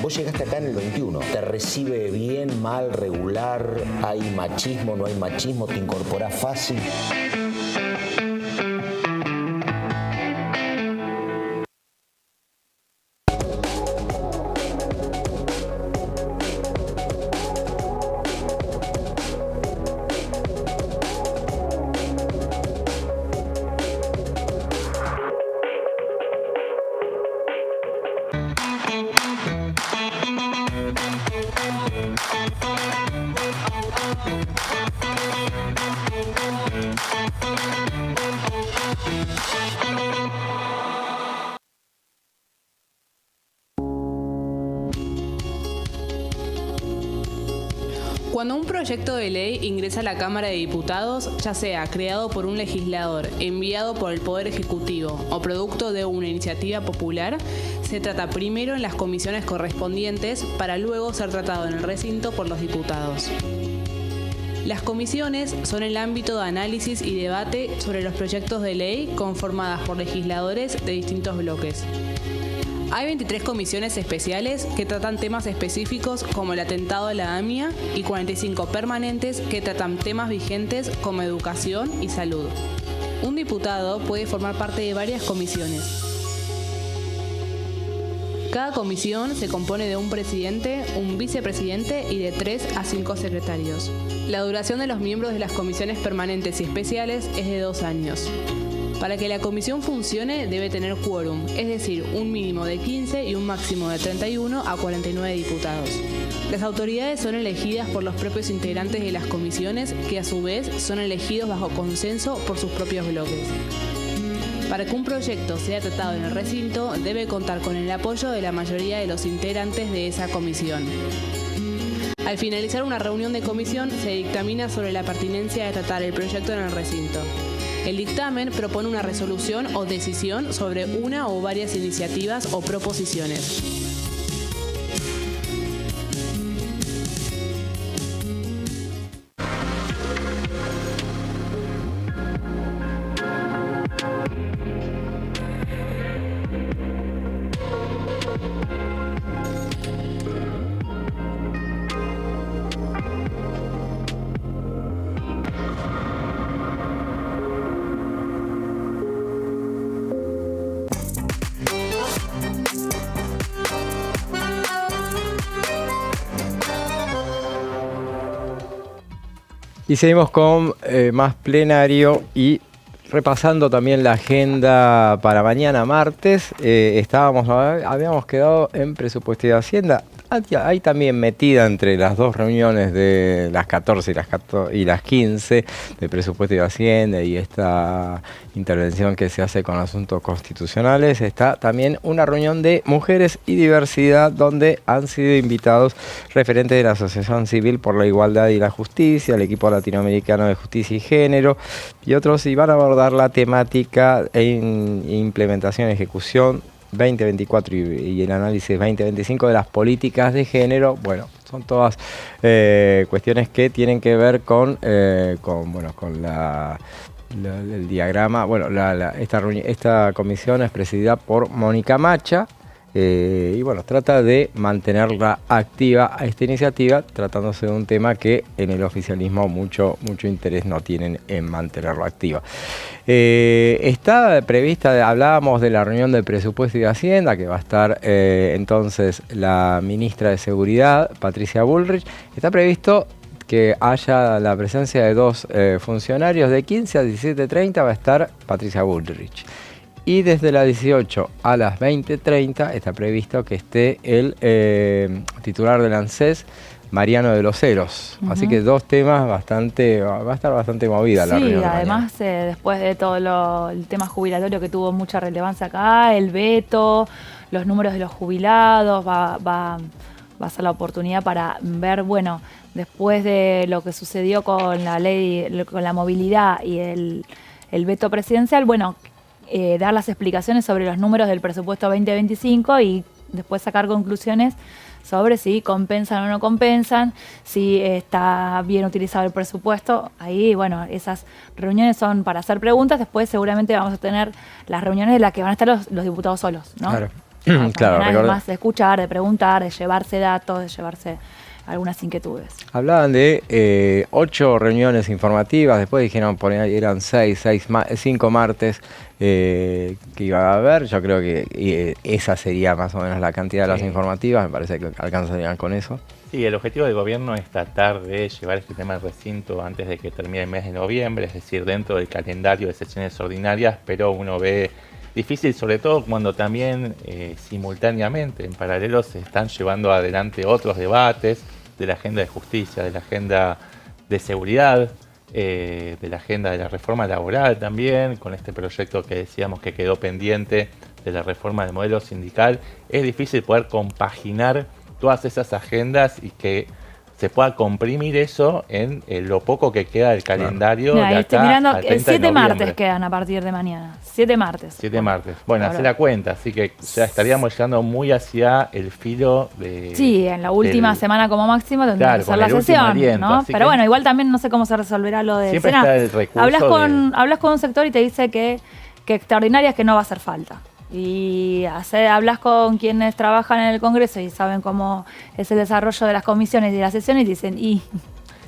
Vos llegaste acá en el 21. ¿Te recibe bien, mal, regular? ¿Hay machismo, no hay machismo? ¿Te incorporás fácil? Cuando un proyecto de ley ingresa a la Cámara de Diputados, ya sea creado por un legislador, enviado por el Poder Ejecutivo o producto de una iniciativa popular, se trata primero en las comisiones correspondientes para luego ser tratado en el recinto por los diputados. Las comisiones son el ámbito de análisis y debate sobre los proyectos de ley conformadas por legisladores de distintos bloques. Hay 23 comisiones especiales que tratan temas específicos como el atentado de la AMIA y 45 permanentes que tratan temas vigentes como educación y salud. Un diputado puede formar parte de varias comisiones. Cada comisión se compone de un presidente, un vicepresidente y de 3 a 5 secretarios. La duración de los miembros de las comisiones permanentes y especiales es de 2 años. Para que la comisión funcione debe tener quórum, es decir, un mínimo de 15 y un máximo de 31 a 49 diputados. Las autoridades son elegidas por los propios integrantes de las comisiones, que a su vez son elegidos bajo consenso por sus propios bloques. Para que un proyecto sea tratado en el recinto, debe contar con el apoyo de la mayoría de los integrantes de esa comisión. Al finalizar una reunión de comisión, se dictamina sobre la pertinencia de tratar el proyecto en el recinto. El dictamen propone una resolución o decisión sobre una o varias iniciativas o proposiciones. Y seguimos con más plenario y repasando también la agenda para mañana martes. Habíamos quedado en presupuesto y Hacienda. Ahí también metida entre las dos reuniones de las 14 y las 15 de presupuesto y Hacienda y esta intervención que se hace con asuntos constitucionales, está también una reunión de mujeres y diversidad donde han sido invitados referentes de la Asociación Civil por la Igualdad y la Justicia, el equipo latinoamericano de Justicia y Género y otros, y van a abordar la temática en implementación y ejecución 2024 y el análisis 2025 de las políticas de género. Bueno, son todas cuestiones que tienen que ver con el diagrama. Bueno, esta comisión es presidida por Mónica Macha y bueno, trata de mantenerla activa a esta iniciativa, tratándose de un tema que en el oficialismo mucho interés no tienen en mantenerlo activa. Está prevista, hablábamos de la reunión de presupuesto y de Hacienda, que va a estar entonces la ministra de Seguridad, Patricia Bullrich. Está previsto que haya la presencia de dos funcionarios. De 15 a 17:30 va a estar Patricia Bullrich. Y desde las 18 a las 20:30 está previsto que esté el titular del ANSES, Mariano de los Heros. Así que dos temas va a estar bastante movida la reunión. Sí, además después de todo el tema jubilatorio que tuvo mucha relevancia acá, el veto, los números de los jubilados, va a ser la oportunidad para ver, bueno, después de lo que sucedió con la ley, con la movilidad y el veto presidencial, bueno, dar las explicaciones sobre los números del presupuesto 2025 y después sacar conclusiones sobre si compensan o no compensan, si está bien utilizado el presupuesto. Ahí, bueno, esas reuniones son para hacer preguntas. Después seguramente vamos a tener las reuniones en las que van a estar los diputados solos, ¿no? Claro. Claro, además de escuchar, de preguntar, de llevarse datos, de llevarse algunas inquietudes. Hablaban de 8 reuniones informativas, después dijeron eran 5 martes que iba a haber. Yo creo que esa sería más o menos la cantidad de las informativas, me parece que alcanzarían con eso. Sí, el objetivo del gobierno es tratar de llevar este tema al recinto antes de que termine el mes de noviembre, es decir, dentro del calendario de sesiones ordinarias, pero uno ve difícil, sobre todo cuando también simultáneamente, en paralelo, se están llevando adelante otros debates de la agenda de justicia, de la agenda de seguridad, de la agenda de la reforma laboral también, con este proyecto que decíamos que quedó pendiente de la reforma del modelo sindical. Es difícil poder compaginar todas esas agendas y que se pueda comprimir eso en lo poco que queda del calendario. Mira, de estoy acá mirando, al 30 de 7 martes noviembre. quedan a partir de mañana. 7 martes. 7 martes. Bueno, Ahora. hacé la cuenta, así que ya estaríamos llegando muy hacia el filo de... Sí, en la última semana como máximo tendrá que ser la sesión, aliento, ¿no? Pero bueno, igual también no sé cómo se resolverá lo de siempre Senado. está el recurso Hablas con un sector y te dice que extraordinarias que no va a hacer falta. Y hablas con quienes trabajan en el Congreso y saben cómo es el desarrollo de las comisiones y de las sesiones y dicen,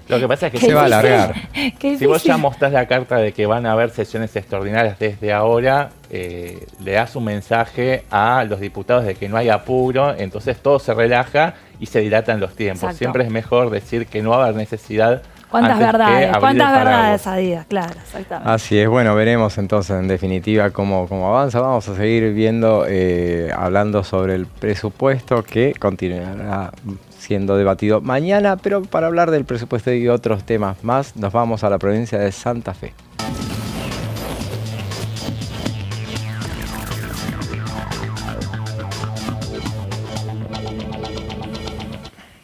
Lo que pasa es que se va a alargar. Si vos ya mostrás la carta de que van a haber sesiones extraordinarias desde ahora, le das un mensaje a los diputados de que no hay apuro, entonces todo se relaja y se dilatan los tiempos. Exacto. Siempre es mejor decir que no va a haber necesidad. ¿Cuántas verdades adidas? Claro, exactamente. Así es, bueno, veremos entonces en definitiva cómo avanza. Vamos a seguir viendo, hablando sobre el presupuesto que continuará siendo debatido mañana, pero para hablar del presupuesto y otros temas más, nos vamos a la provincia de Santa Fe.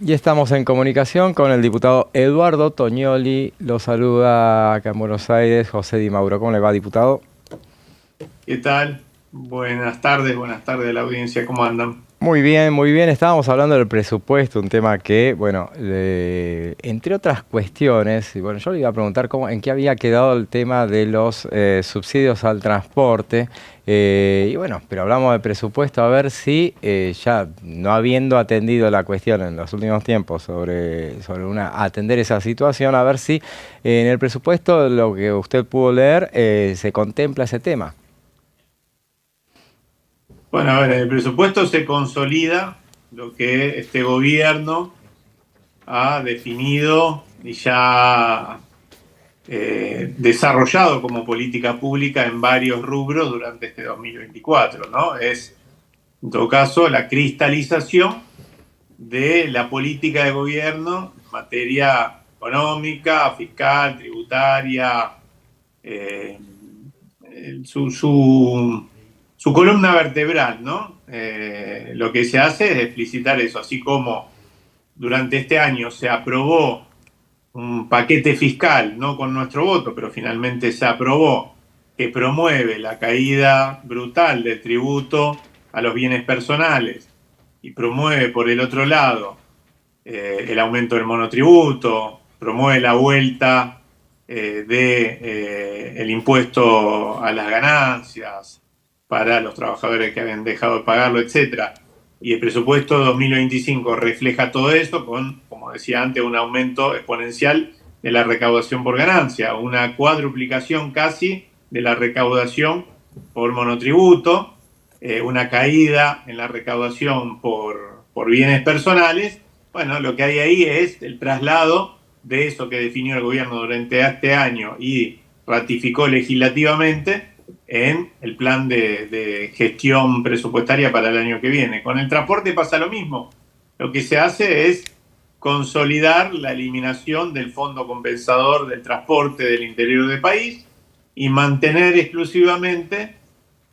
Y estamos en comunicación con el diputado Eduardo Toñoli. Lo saluda acá en Buenos Aires José Di Mauro. ¿Cómo le va, diputado? ¿Qué tal? Buenas tardes a la audiencia. ¿Cómo andan? Muy bien, muy bien. Estábamos hablando del presupuesto, un tema que, bueno, entre otras cuestiones, y bueno, yo le iba a preguntar en qué había quedado el tema de los subsidios al transporte. Y bueno, pero hablamos de presupuesto, a ver si ya no habiendo atendido la cuestión en los últimos tiempos sobre atender esa situación, a ver si en el presupuesto, lo que usted pudo leer, se contempla ese tema. Bueno, a ver, en el presupuesto se consolida lo que este gobierno ha definido y ya desarrollado como política pública en varios rubros durante este 2024, ¿no? Es, en todo caso, la cristalización de la política de gobierno en materia económica, fiscal, tributaria, su columna vertebral, ¿no? Lo que se hace es explicitar eso, así como durante este año se aprobó un paquete fiscal, no con nuestro voto, pero finalmente se aprobó, que promueve la caída brutal del tributo a los bienes personales y promueve, por el otro lado, el aumento del monotributo, promueve la vuelta del impuesto a las ganancias para los trabajadores que habían dejado de pagarlo, etc. Y el presupuesto 2025 refleja todo esto con, como decía antes, un aumento exponencial de la recaudación por ganancia, una cuadruplicación casi de la recaudación por monotributo, una caída en la recaudación por bienes personales. Bueno, lo que hay ahí es el traslado de eso que definió el gobierno durante este año y ratificó legislativamente en el plan de gestión presupuestaria para el año que viene. Con el transporte pasa lo mismo. Lo que se hace es consolidar la eliminación del fondo compensador del transporte del interior del país y mantener exclusivamente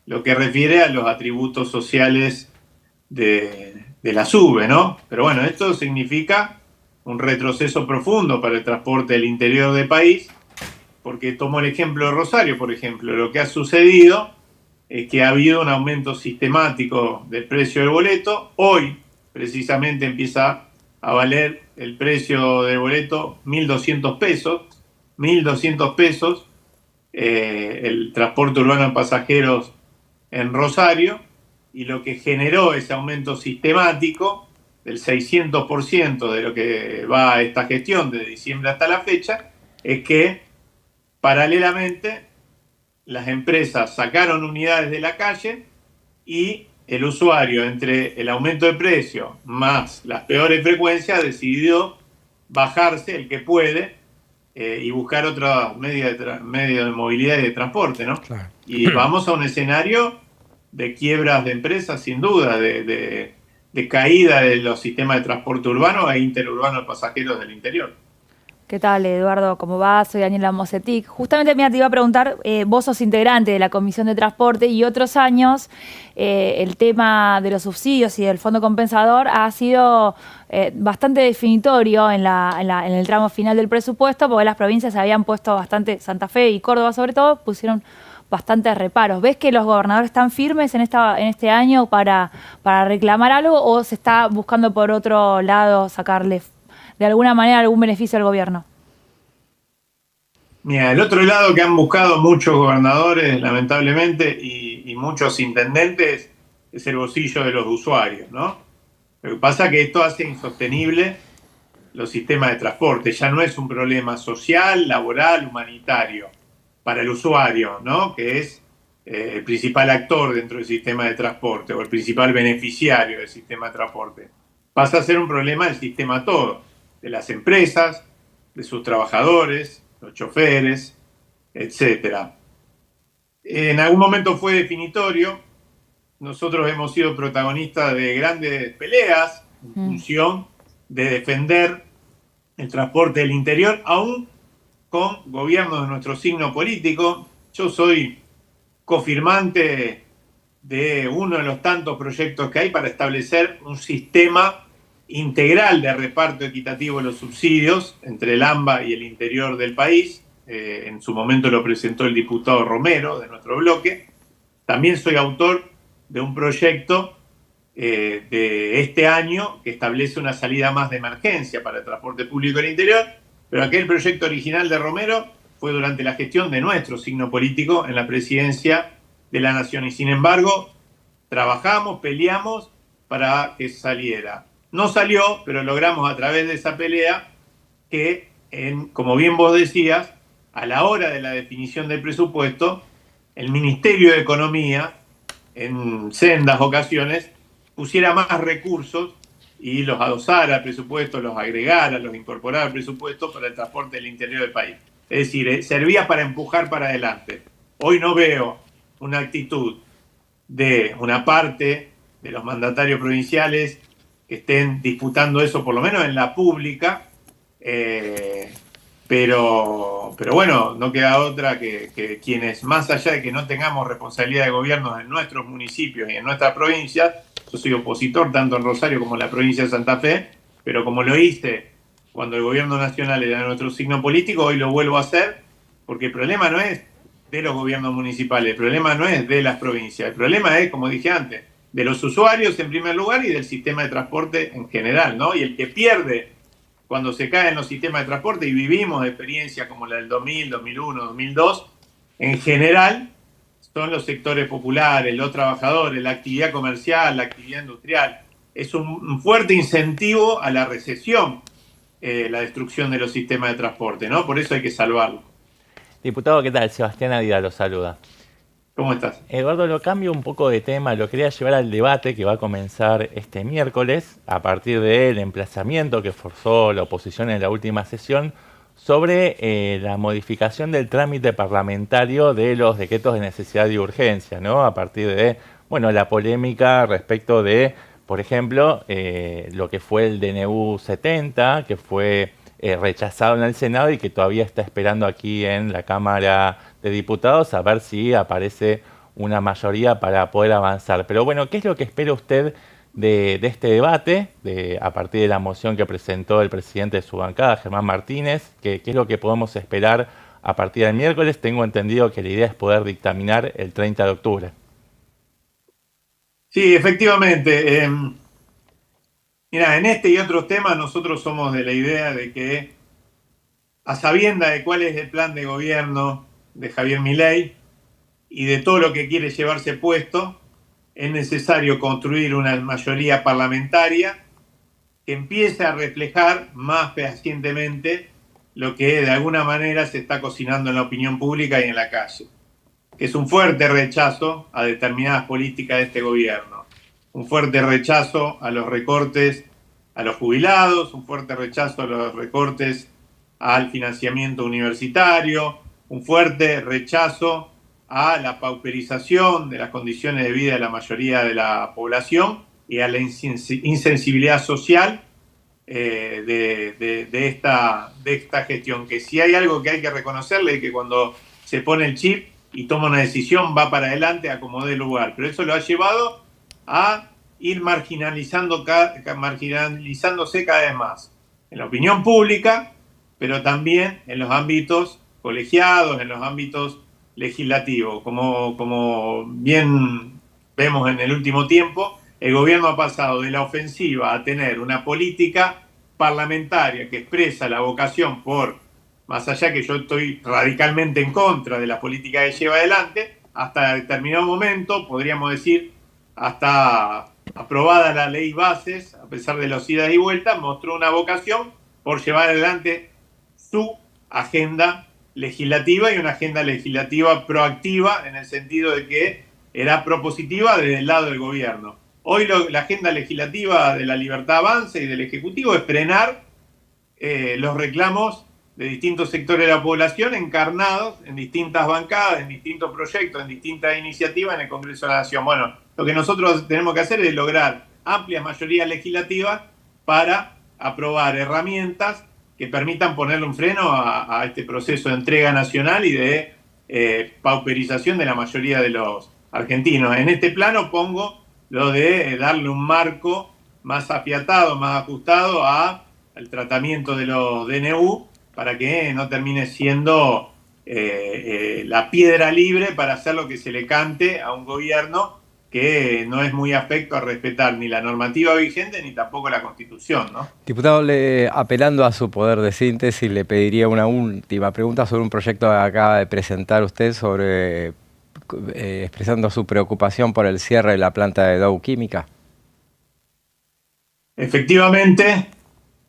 lo que refiere a los atributos sociales de la SUBE, ¿no? Pero bueno, esto significa un retroceso profundo para el transporte del interior del país, porque tomo el ejemplo de Rosario, por ejemplo. Lo que ha sucedido es que ha habido un aumento sistemático del precio del boleto. Hoy, precisamente, empieza a valer el precio del boleto 1.200 pesos. 1.200 pesos el transporte urbano de pasajeros en Rosario, y lo que generó ese aumento sistemático del 600% de lo que va a esta gestión de diciembre hasta la fecha es que paralelamente las empresas sacaron unidades de la calle y el usuario, entre el aumento de precio más las peores frecuencias, decidió bajarse el que puede y buscar otro medio de movilidad y de transporte, ¿no? Claro. Y vamos a un escenario de quiebras de empresas, sin duda, de caída de los sistemas de transporte urbano e interurbano de pasajeros del interior. ¿Qué tal, Eduardo? ¿Cómo va? Soy Daniela Mosetic. Justamente, mira, te iba a preguntar, vos sos integrante de la Comisión de Transporte y otros años el tema de los subsidios y del Fondo Compensador ha sido bastante definitorio en el tramo final del presupuesto, porque las provincias habían puesto bastante, Santa Fe y Córdoba sobre todo, pusieron bastantes reparos. ¿Ves que los gobernadores están firmes en este año para reclamar algo o se está buscando por otro lado sacarle de alguna manera algún beneficio al gobierno? Mira, el otro lado que han buscado muchos gobernadores, lamentablemente, y muchos intendentes, es el bolsillo de los usuarios, ¿no? Lo que pasa es que esto hace insostenible los sistemas de transporte. Ya no es un problema social, laboral, humanitario para el usuario, ¿no? Que es el principal actor dentro del sistema de transporte o el principal beneficiario del sistema de transporte. Pasa a ser un problema del sistema todo, de las empresas, de sus trabajadores, los choferes, etc. En algún momento fue definitorio. Nosotros hemos sido protagonistas de grandes peleas en función de defender el transporte del interior, aún con gobiernos de nuestro signo político. Yo soy cofirmante de uno de los tantos proyectos que hay para establecer un sistema integral de reparto equitativo de los subsidios entre el AMBA y el interior del país. En su momento lo presentó el diputado Romero de nuestro bloque. También soy autor de un proyecto de este año que establece una salida más de emergencia para el transporte público en el interior, pero aquel proyecto original de Romero fue durante la gestión de nuestro signo político en la presidencia de la Nación y sin embargo trabajamos, peleamos para que saliera. No salió, pero logramos a través de esa pelea que, como bien vos decías, a la hora de la definición del presupuesto, el Ministerio de Economía, en sendas ocasiones, pusiera más recursos y los adosara al presupuesto, los agregara, los incorporara al presupuesto para el transporte del interior del país. Es decir, servía para empujar para adelante. Hoy no veo una actitud de una parte de los mandatarios provinciales que estén disputando eso, por lo menos en la pública, pero bueno, no queda otra que quienes, más allá de que no tengamos responsabilidad de gobierno en nuestros municipios y en nuestras provincias, yo soy opositor tanto en Rosario como en la provincia de Santa Fe, pero como lo hice cuando el gobierno nacional era nuestro signo político, hoy lo vuelvo a hacer, porque el problema no es de los gobiernos municipales, el problema no es de las provincias, el problema es, como dije antes, de los usuarios en primer lugar y del sistema de transporte en general, ¿no? Y el que pierde cuando se caen los sistemas de transporte, y vivimos experiencias como la del 2000, 2001, 2002, en general son los sectores populares, los trabajadores, la actividad comercial, la actividad industrial. Es un fuerte incentivo a la recesión, la destrucción de los sistemas de transporte, ¿no? Por eso hay que salvarlo. Diputado, ¿qué tal? Sebastián Adida lo saluda. ¿Cómo estás? Eduardo, lo cambio un poco de tema, lo quería llevar al debate que va a comenzar este miércoles, a partir del emplazamiento que forzó la oposición en la última sesión, sobre la modificación del trámite parlamentario de los decretos de necesidad y urgencia, ¿no? A partir de, bueno, la polémica respecto de, por ejemplo, lo que fue el DNU 70, que fue rechazado en el Senado y que todavía está esperando aquí en la Cámara de Diputados a ver si aparece una mayoría para poder avanzar. Pero bueno, ¿qué es lo que espera usted de este debate, a partir de la moción que presentó el presidente de su bancada, Germán Martínez? ¿Qué es lo que podemos esperar a partir del miércoles? Tengo entendido que la idea es poder dictaminar el 30 de octubre. Sí, efectivamente. Mira, en este y otros temas nosotros somos de la idea de que, a sabienda de cuál es el plan de gobierno de Javier Milei y de todo lo que quiere llevarse puesto, es necesario construir una mayoría parlamentaria que empiece a reflejar más fehacientemente lo que de alguna manera se está cocinando en la opinión pública y en la calle, que es un fuerte rechazo a determinadas políticas de este gobierno, un fuerte rechazo a los recortes a los jubilados, un fuerte rechazo a los recortes al financiamiento universitario, un fuerte rechazo a la pauperización de las condiciones de vida de la mayoría de la población y a la insensibilidad social de esta gestión. Que si hay algo que hay que reconocerle es que cuando se pone el chip y toma una decisión va para adelante a como dé lugar. Pero eso lo ha llevado a ir marginalizándose cada vez más en la opinión pública, pero también en los ámbitos colegiados, en los ámbitos legislativos. Como bien vemos en el último tiempo, el gobierno ha pasado de la ofensiva a tener una política parlamentaria que expresa la vocación por, más allá que yo estoy radicalmente en contra de la política que lleva adelante, hasta determinado momento, podríamos decir, hasta aprobada la ley bases, a pesar de los idas y vueltas, mostró una vocación por llevar adelante su agenda legislativa, y una agenda legislativa proactiva en el sentido de que era propositiva desde el lado del gobierno. Hoy la agenda legislativa de la Libertad Avanza y del Ejecutivo es frenar los reclamos de distintos sectores de la población encarnados en distintas bancadas, en distintos proyectos, en distintas iniciativas en el Congreso de la Nación. Bueno, lo que nosotros tenemos que hacer es lograr amplias mayorías legislativas para aprobar herramientas que permitan ponerle un freno a este proceso de entrega nacional y de pauperización de la mayoría de los argentinos. En este plano pongo lo de darle un marco más afiatado, más ajustado al tratamiento de los DNU, para que no termine siendo la piedra libre para hacer lo que se le cante a un gobierno que no es muy afecto a respetar ni la normativa vigente ni tampoco la Constitución, ¿no? Diputado, apelando a su poder de síntesis, le pediría una última pregunta sobre un proyecto que acaba de presentar usted sobre expresando su preocupación por el cierre de la planta de Dow Química. Efectivamente,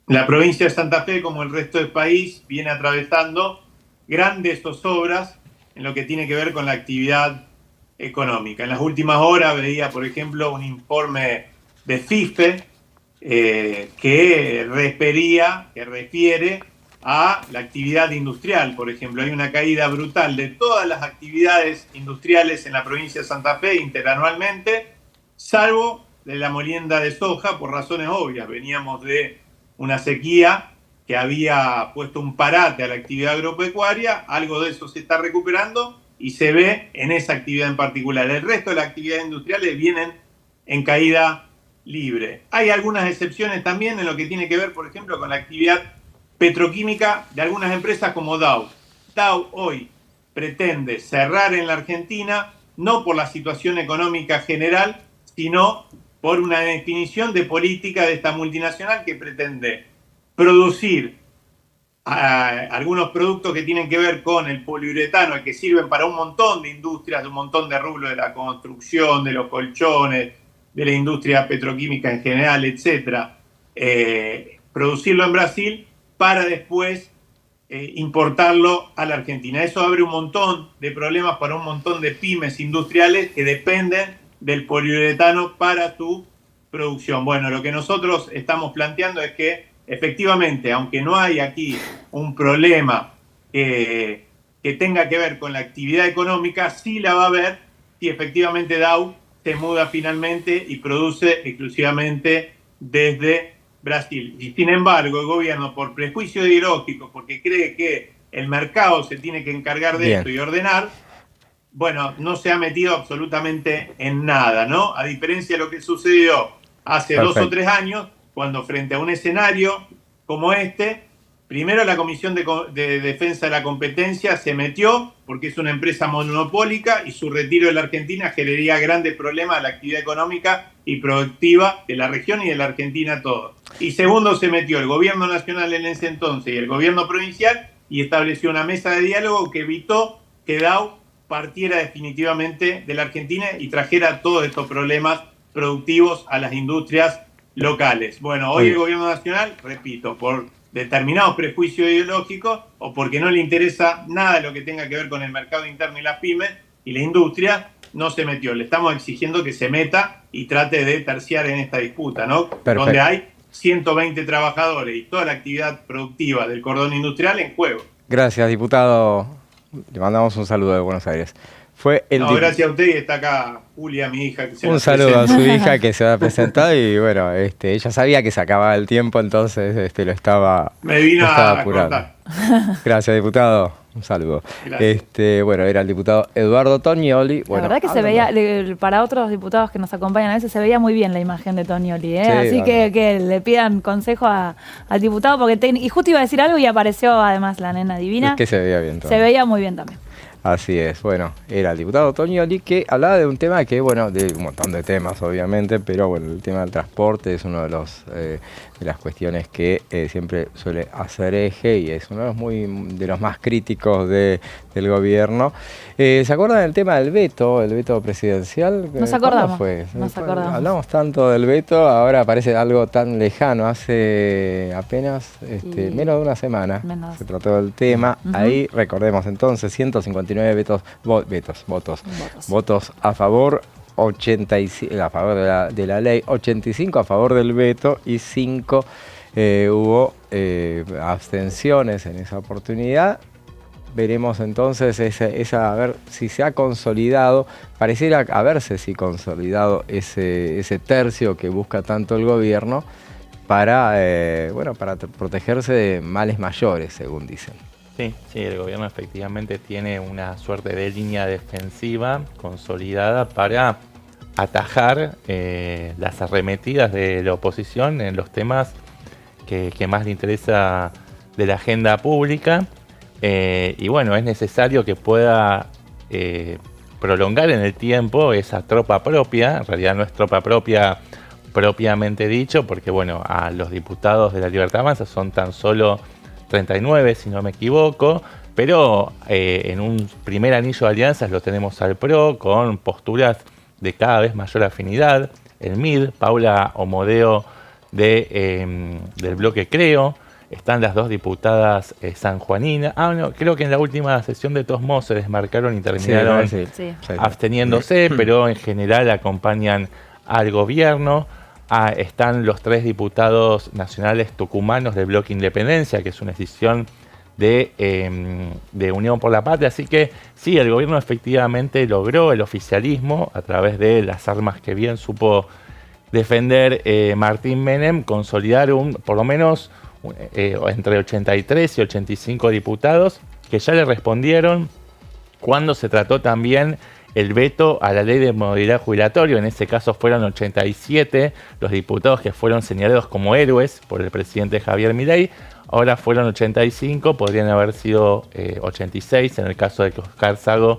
la provincia de Santa Fe, como el resto del país, viene atravesando grandes zozobras en lo que tiene que ver con la actividad económica. En las últimas horas veía, por ejemplo, un informe de FIFE que refiere a la actividad industrial. Por ejemplo, hay una caída brutal de todas las actividades industriales en la provincia de Santa Fe interanualmente, salvo de la molienda de soja, por razones obvias. Veníamos de una sequía que había puesto un parate a la actividad agropecuaria, algo de eso se está recuperando y se ve en esa actividad en particular. El resto de las actividades industriales vienen en caída libre. Hay algunas excepciones también en lo que tiene que ver, por ejemplo, con la actividad petroquímica de algunas empresas como Dow. Dow hoy pretende cerrar en la Argentina, no por la situación económica general, sino por una definición de política de esta multinacional que pretende producir algunos productos que tienen que ver con el poliuretano y que sirven para un montón de industrias, de un montón de rubros de la construcción, de los colchones, de la industria petroquímica en general, etcétera, producirlo en Brasil para después importarlo a la Argentina. Eso abre un montón de problemas para un montón de pymes industriales que dependen del poliuretano para su producción. Bueno, lo que nosotros estamos planteando es que efectivamente, aunque no hay aquí un problema que tenga que ver con la actividad económica, sí la va a haber si efectivamente Dow se muda finalmente y produce exclusivamente desde Brasil. Y sin embargo, el gobierno, por prejuicio ideológico, porque cree que el mercado se tiene que encargar de esto y ordenar, bueno, no se ha metido absolutamente en nada, ¿no? A diferencia de lo que sucedió hace 2 o 3 años, cuando frente a un escenario como este, primero la Comisión de Defensa de la Competencia se metió porque es una empresa monopólica y su retiro de la Argentina generaría grandes problemas a la actividad económica y productiva de la región y de la Argentina todo. Y segundo, se metió el gobierno nacional en ese entonces y el gobierno provincial y estableció una mesa de diálogo que evitó que Dow partiera definitivamente de la Argentina y trajera todos estos problemas productivos a las industrias locales. Bueno, hoy el gobierno nacional, repito, por determinados prejuicios ideológicos o porque no le interesa nada de lo que tenga que ver con el mercado interno y las pymes y la industria, no se metió. Le estamos exigiendo que se meta y trate de terciar en esta disputa, ¿no? Perfecto. Donde hay 120 trabajadores y toda la actividad productiva del cordón industrial en juego. Gracias, diputado. Le mandamos un saludo de Buenos Aires. Fue el gracias a usted, y está acá Julia, mi hija. Que un saludo a su hija que se ha presentado y bueno, ella sabía que se acababa el tiempo, entonces lo estaba apurando. Gracias, diputado. Un saludo. Bueno, era el diputado Eduardo Tonioli. Bueno, la verdad que se veía, para otros diputados que nos acompañan a veces, se veía muy bien la imagen de Tonioli, ¿eh? Sí, así que le pidan consejo al diputado, porque y justo iba a decir algo y apareció además la nena divina. Es que se veía bien también. Se veía muy bien también. Así es, bueno, era el diputado Tonioli que hablaba de un tema que, bueno, de un montón de temas obviamente, pero bueno, el tema del transporte es uno de las cuestiones que siempre suele hacer eje y es uno de los más críticos del gobierno. ¿Se acuerdan del tema del veto, el veto presidencial? Nos acordamos. Nos acordamos. Hablamos tanto del veto, ahora parece algo tan lejano, hace apenas menos de una semana se trató del tema. Ahí recordemos entonces 159 votos a favor, 85 a favor de la ley, 85 a favor del veto y 5 hubo abstenciones en esa oportunidad. Veremos entonces a ver si se ha consolidado, pareciera haberse consolidado ese tercio que busca tanto el gobierno para protegerse de males mayores, según dicen. Sí, el gobierno efectivamente tiene una suerte de línea defensiva consolidada para atajar las arremetidas de la oposición en los temas que más le interesa de la agenda pública. Y bueno, es necesario que pueda prolongar en el tiempo esa tropa propia. En realidad no es tropa propia propiamente dicho, porque bueno, a los diputados de la Libertad Avanza son tan solo 39, si no me equivoco, pero en un primer anillo de alianzas lo tenemos al PRO, con posturas de cada vez mayor afinidad. El MID, Paula Omodeo del bloque Creo, están las dos diputadas sanjuaninas. Creo que en la última sesión de todos modos se desmarcaron y terminaron absteniéndose, pero en general acompañan al gobierno. Están los 3 diputados nacionales tucumanos del bloque Independencia, que es una decisión de Unión por la Patria. Así que sí, el gobierno efectivamente logró el oficialismo a través de las armas que bien supo defender Martín Menem, consolidar por lo menos entre 83 y 85 diputados que ya le respondieron cuando se trató también el veto a la ley de movilidad jubilatorio. En ese caso fueron 87 los diputados que fueron señalados como héroes por el presidente Javier Milei. Ahora fueron 85, podrían haber sido 86 en el caso de que Oscar Sago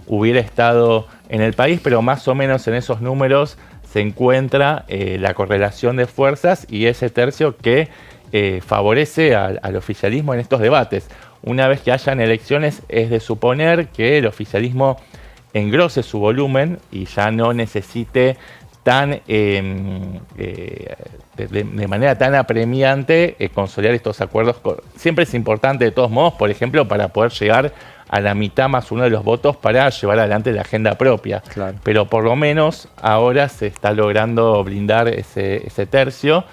hubiera estado en el país, pero más o menos en esos números se encuentra la correlación de fuerzas y ese tercio que favorece al oficialismo en estos debates. Una vez que hayan elecciones, es de suponer que el oficialismo engrose su volumen y ya no necesite de manera tan apremiante consolidar estos acuerdos. Siempre es importante de todos modos, por ejemplo, para poder llegar a la mitad más uno de los votos para llevar adelante la agenda propia. Claro. Pero por lo menos ahora se está logrando blindar ese tercio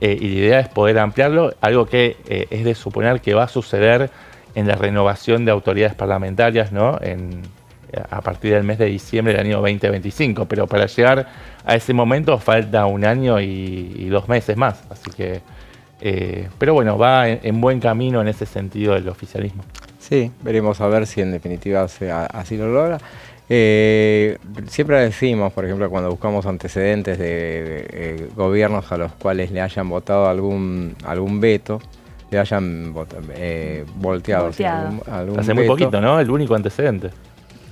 y la idea es poder ampliarlo, algo que es de suponer que va a suceder en la renovación de autoridades parlamentarias, ¿no? A partir del mes de diciembre del año 2025, pero para llegar a ese momento falta un año y 2 meses más, así que pero bueno, va en buen camino en ese sentido el oficialismo. Sí, veremos a ver si en definitiva así lo logra. Siempre decimos, por ejemplo, cuando buscamos antecedentes de gobiernos a los cuales le hayan votado algún veto, le hayan volteado. Algún hace muy veto. Poquito, ¿no? El único antecedente.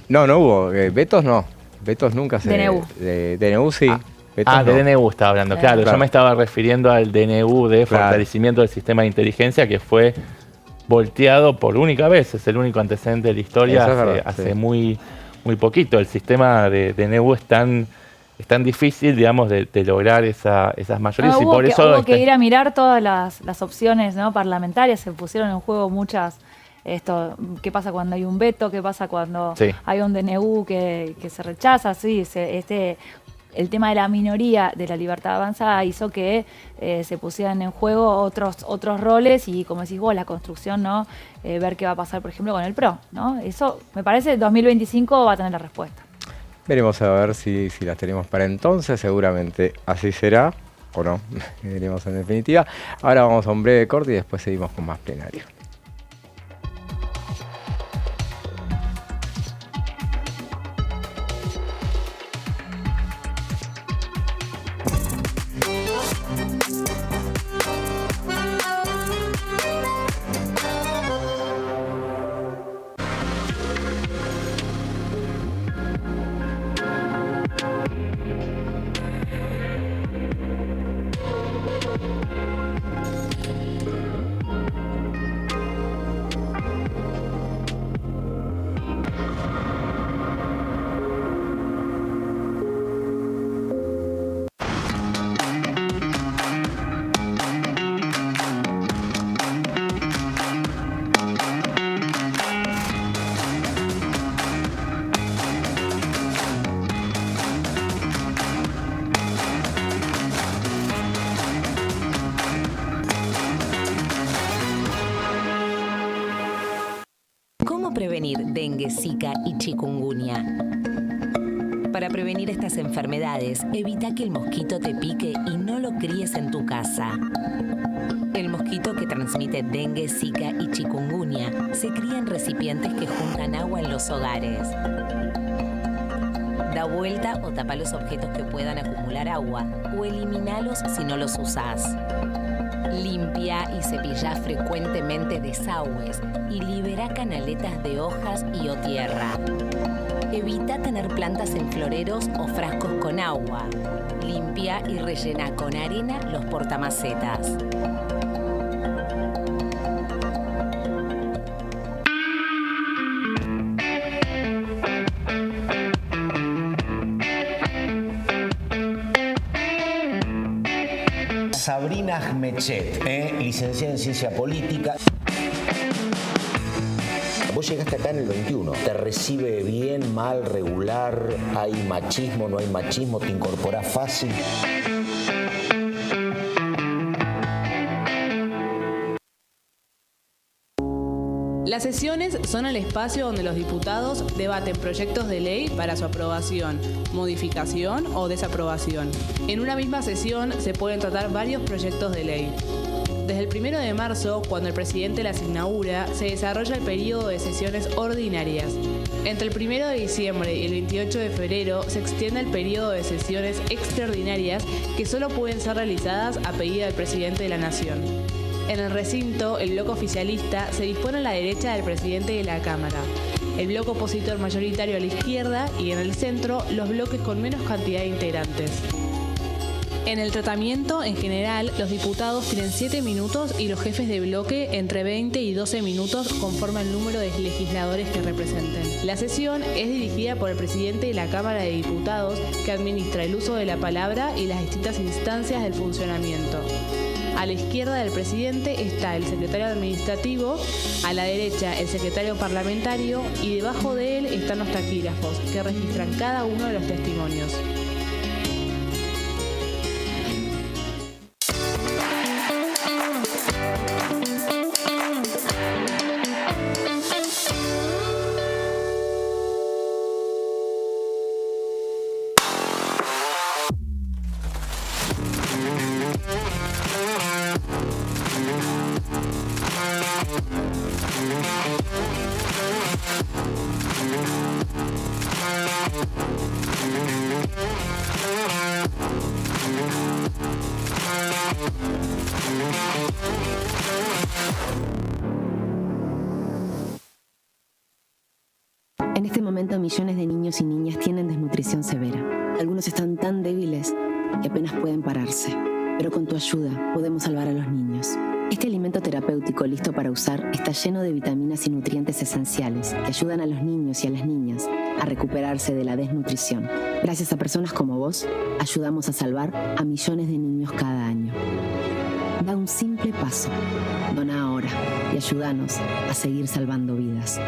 No hubo. Vetos no. Vetos nunca se... DNU. DNU sí. Vetos de DNU estaba hablando. Claro, yo me estaba refiriendo al DNU de fortalecimiento del sistema de inteligencia que fue volteado por única vez. Es el único antecedente de la historia hace muy poquito. El sistema de DNU es tan difícil, digamos, de lograr esas mayorías. Y por eso hubo que ir a mirar todas las opciones, ¿no? Parlamentarias. Se pusieron en juego muchas... ¿Qué pasa cuando hay un veto? ¿Qué pasa cuando hay un DNU que se rechaza? Sí, el tema de la minoría de la libertad avanzada hizo que se pusieran en juego otros roles y, como decís vos, la construcción, ¿no? Ver qué va a pasar, por ejemplo, con el PRO, ¿no? Eso, me parece, 2025 va a tener la respuesta. Veremos a ver si las tenemos para entonces, seguramente así será, o no, veremos en definitiva. Ahora vamos a un breve corte y después seguimos con más plenario. Prevenir dengue, zika y chikungunya. Para prevenir estas enfermedades, evita que el mosquito te pique y no lo críes en tu casa. El mosquito que transmite dengue, zika y chikungunya se cría en recipientes que juntan agua en los hogares. Da vuelta o tapa los objetos que puedan acumular agua o eliminalos si no los usás. Limpia y cepilla frecuentemente desagües y libera canaletas de hojas y o tierra. Evita tener plantas en floreros o frascos con agua. Limpia y rellena con arena los portamacetas. Sabrina Ahmedchet, licenciada en Ciencia Política. Vos llegaste acá en el 21. ¿Te recibe bien, mal, regular? ¿Hay machismo, no hay machismo? ¿Te incorporás fácil? Las sesiones son el espacio donde los diputados debaten proyectos de ley para su aprobación, modificación o desaprobación. En una misma sesión se pueden tratar varios proyectos de ley. Desde el 1 de marzo, cuando el presidente las inaugura, se desarrolla el periodo de sesiones ordinarias. Entre el 1 de diciembre y el 28 de febrero se extiende el periodo de sesiones extraordinarias que solo pueden ser realizadas a pedido del presidente de la Nación. En el recinto, el bloque oficialista se dispone a la derecha del presidente de la Cámara, el bloque opositor mayoritario a la izquierda y en el centro los bloques con menos cantidad de integrantes. En el tratamiento, en general, los diputados tienen 7 minutos y los jefes de bloque entre 20 y 12 minutos conforme al número de legisladores que representen. La sesión es dirigida por el presidente de la Cámara de Diputados, que administra el uso de la palabra y las distintas instancias del funcionamiento. A la izquierda del presidente está el secretario administrativo, a la derecha el secretario parlamentario y debajo de él están los taquígrafos, que registran cada uno de los testimonios. En este momento, millones de niños y niñas tienen desnutrición severa. Algunos están tan débiles que apenas pueden pararse. Pero con tu ayuda podemos salvar a los niños. Este alimento terapéutico listo para usar está lleno de vitaminas y nutrientes esenciales que ayudan a los niños y a las niñas a recuperarse de la desnutrición. Gracias a personas como vos, ayudamos a salvar a millones de niños cada año. Da un simple paso. Dona ahora y ayúdanos a seguir salvando vidas.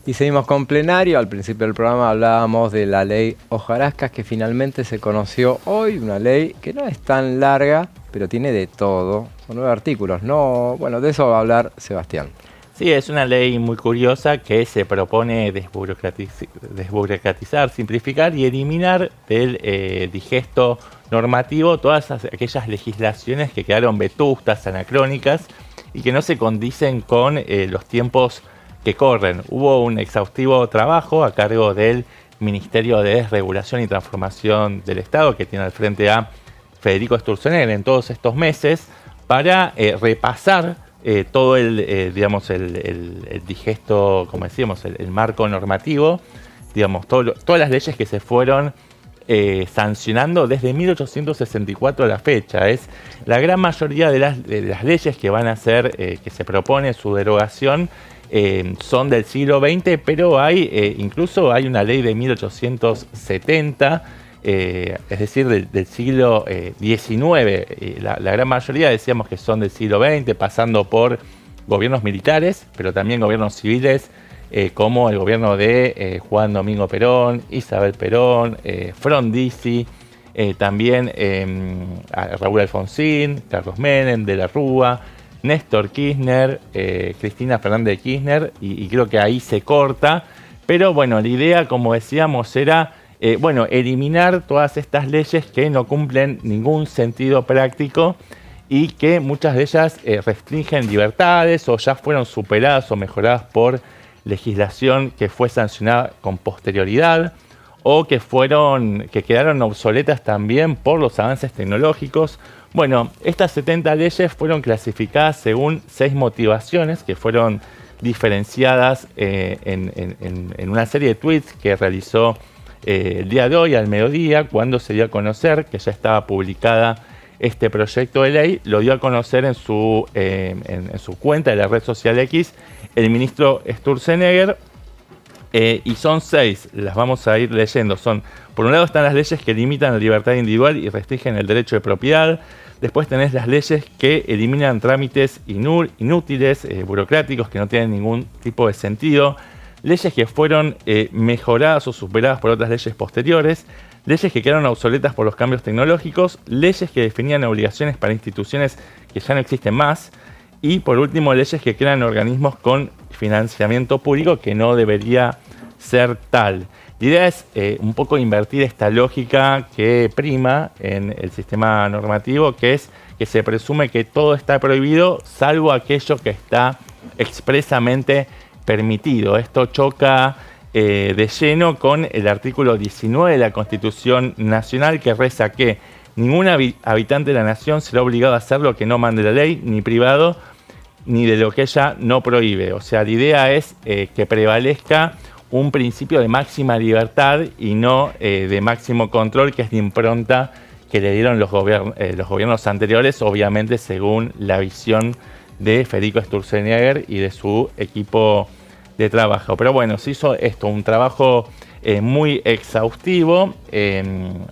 Y seguimos con plenario. Al principio del programa hablábamos de la ley Hojarascas, que finalmente se conoció hoy, una ley que no es tan larga, pero tiene de todo. Son 9 artículos. No, bueno, de eso va a hablar Sebastián. Sí, es una ley muy curiosa que se propone desburocratizar, simplificar y eliminar del digesto normativo todas aquellas legislaciones que quedaron vetustas, anacrónicas y que no se condicen con los tiempos que corren. Hubo un exhaustivo trabajo a cargo del Ministerio de Desregulación y Transformación del Estado, que tiene al frente a Federico Sturzenegger en todos estos meses, para repasar todo el digesto, como decíamos, el marco normativo, digamos, todas las leyes que se fueron sancionando desde 1864 a la fecha. Es la gran mayoría de las leyes que van a ser, que se propone su derogación, son del siglo XX, pero incluso hay una ley de 1870, es decir, del siglo XIX. La gran mayoría decíamos que son del siglo XX, pasando por gobiernos militares, pero también gobiernos civiles, como el gobierno de Juan Domingo Perón, Isabel Perón, Frondizi, también Raúl Alfonsín, Carlos Menem, De la Rúa, Néstor Kirchner, Cristina Fernández de Kirchner, y creo que ahí se corta. Pero bueno, la idea, como decíamos, era eliminar todas estas leyes que no cumplen ningún sentido práctico y que muchas de ellas restringen libertades o ya fueron superadas o mejoradas por legislación que fue sancionada con posterioridad o que quedaron obsoletas también por los avances tecnológicos. Bueno, estas 70 leyes fueron clasificadas según 6 motivaciones que fueron diferenciadas en una serie de tweets que realizó el día de hoy al mediodía, cuando se dio a conocer que ya estaba publicada este proyecto de ley. Lo dio a conocer en su cuenta de la red social X el ministro Sturzenegger, y son 6, las vamos a ir leyendo. Por un lado están las leyes que limitan la libertad individual y restringen el derecho de propiedad. Después tenés las leyes que eliminan trámites inútiles, burocráticos, que no tienen ningún tipo de sentido. Leyes que fueron mejoradas o superadas por otras leyes posteriores. Leyes que quedaron obsoletas por los cambios tecnológicos. Leyes que definían obligaciones para instituciones que ya no existen más. Y por último, leyes que crean organismos con financiamiento público, que no debería ser tal. La idea es un poco invertir esta lógica que prima en el sistema normativo, que es que se presume que todo está prohibido salvo aquello que está expresamente permitido. Esto choca de lleno con el artículo 19 de la Constitución Nacional, que reza que ningún habitante de la nación será obligado a hacer lo que no mande la ley, ni privado, ni de lo que ella no prohíbe. O sea, la idea es que prevalezca un principio de máxima libertad y no de máximo control, que es la impronta que le dieron los gobiernos anteriores, obviamente según la visión de Federico Sturzenegger y de su equipo de trabajo. Pero bueno, se hizo un trabajo muy exhaustivo,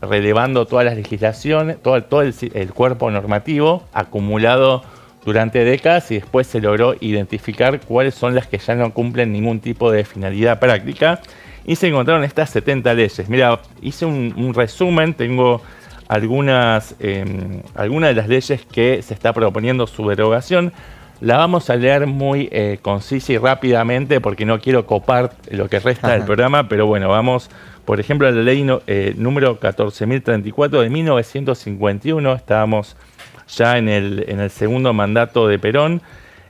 relevando todas las legislaciones, todo el cuerpo normativo acumulado durante décadas, y después se logró identificar cuáles son las que ya no cumplen ningún tipo de finalidad práctica, y se encontraron estas 70 leyes. Mira, hice un resumen, tengo algunas de las leyes que se está proponiendo su derogación. La vamos a leer muy concisa y rápidamente porque no quiero copar lo que resta del programa, pero bueno, vamos, por ejemplo, a la ley número 14.034 de 1951, estábamos ya en el segundo mandato de Perón.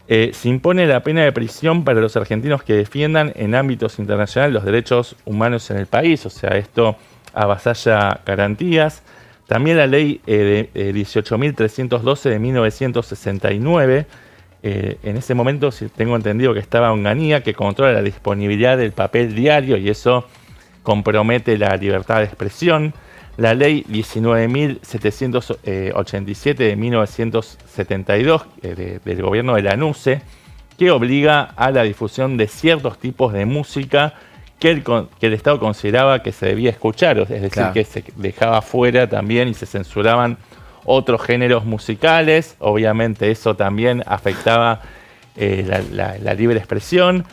Se impone la pena de prisión para los argentinos que defiendan en ámbitos internacionales los derechos humanos en el país, o sea, esto avasalla garantías. También la ley 18.312 de 1969, en ese momento tengo entendido que estaba Onganía, que controla la disponibilidad del papel diario y eso compromete la libertad de expresión. La ley 19.787 de 1972 del gobierno de Lanusse, que obliga a la difusión de ciertos tipos de música que el Estado consideraba que se debía escuchar, es decir, claro, que se dejaba fuera también y se censuraban otros géneros musicales. Obviamente eso también afectaba la libre expresión.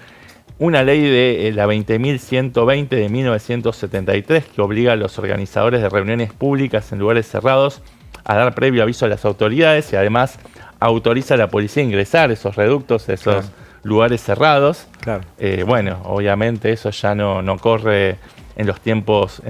una ley de la 20.120 de 1973 que obliga a los organizadores de reuniones públicas en lugares cerrados a dar previo aviso a las autoridades y además autoriza a la policía a ingresar a esos reductos, a esos lugares cerrados. Claro. Bueno, obviamente eso ya no corre en los tiempos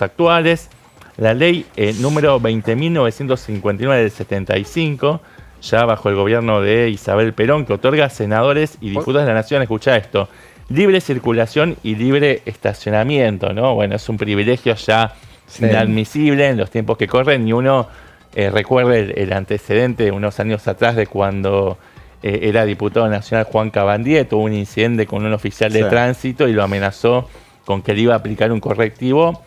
actuales. La ley número 20.959 del 75, ya bajo el gobierno de Isabel Perón, que otorga a senadores y diputados de la Nación, escucha esto, libre circulación y libre estacionamiento, ¿no? Bueno, es un privilegio ya inadmisible en los tiempos que corren, y uno recuerde el antecedente de unos años atrás de cuando era diputado nacional Juan Cabandier, tuvo un incidente con un oficial de tránsito y lo amenazó con que le iba a aplicar un correctivo,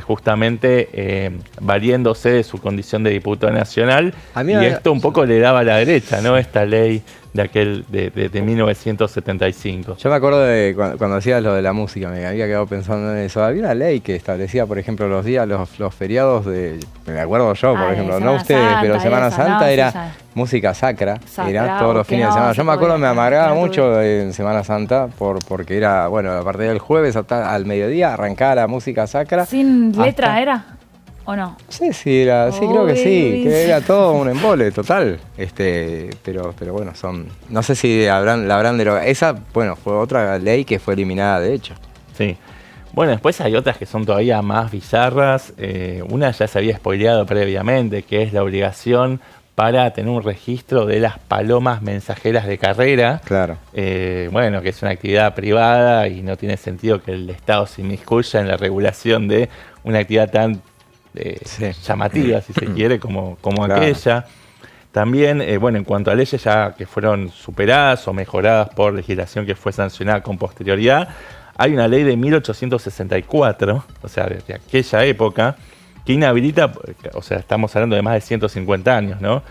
justamente valiéndose de su condición de diputado nacional, y esto un poco le daba a la derecha, ¿no? Esta ley de 1975. Yo me acuerdo de cuando hacías lo de la música, me había quedado pensando en eso. Había una ley que establecía, por ejemplo, los días, los feriados me acuerdo yo, por ejemplo, no ustedes, pero Semana Santa era música sacra, era todos los fines de semana. Yo me acuerdo, me amargaba mucho en Semana Santa porque era, bueno, a partir del jueves hasta al mediodía arrancaba la música sacra. ¿Sin letra era? ¿O no? Sí, creo que sí, que era todo un embole total. Pero bueno, no sé si la habrán derogado. Esa, bueno, fue otra ley que fue eliminada de hecho. Sí. Bueno, después hay otras que son todavía más bizarras. Una ya se había spoileado previamente, que es la obligación para tener un registro de las palomas mensajeras de carrera. Claro. Bueno, que es una actividad privada y no tiene sentido que el Estado se inmiscuya en la regulación de una actividad tan llamativa, si se quiere, como aquella. También, bueno, en cuanto a leyes ya que fueron superadas o mejoradas por legislación que fue sancionada con posterioridad, hay una ley de 1864, o sea, desde aquella época, que inhabilita, o sea, estamos hablando de más de 150 años, ¿no?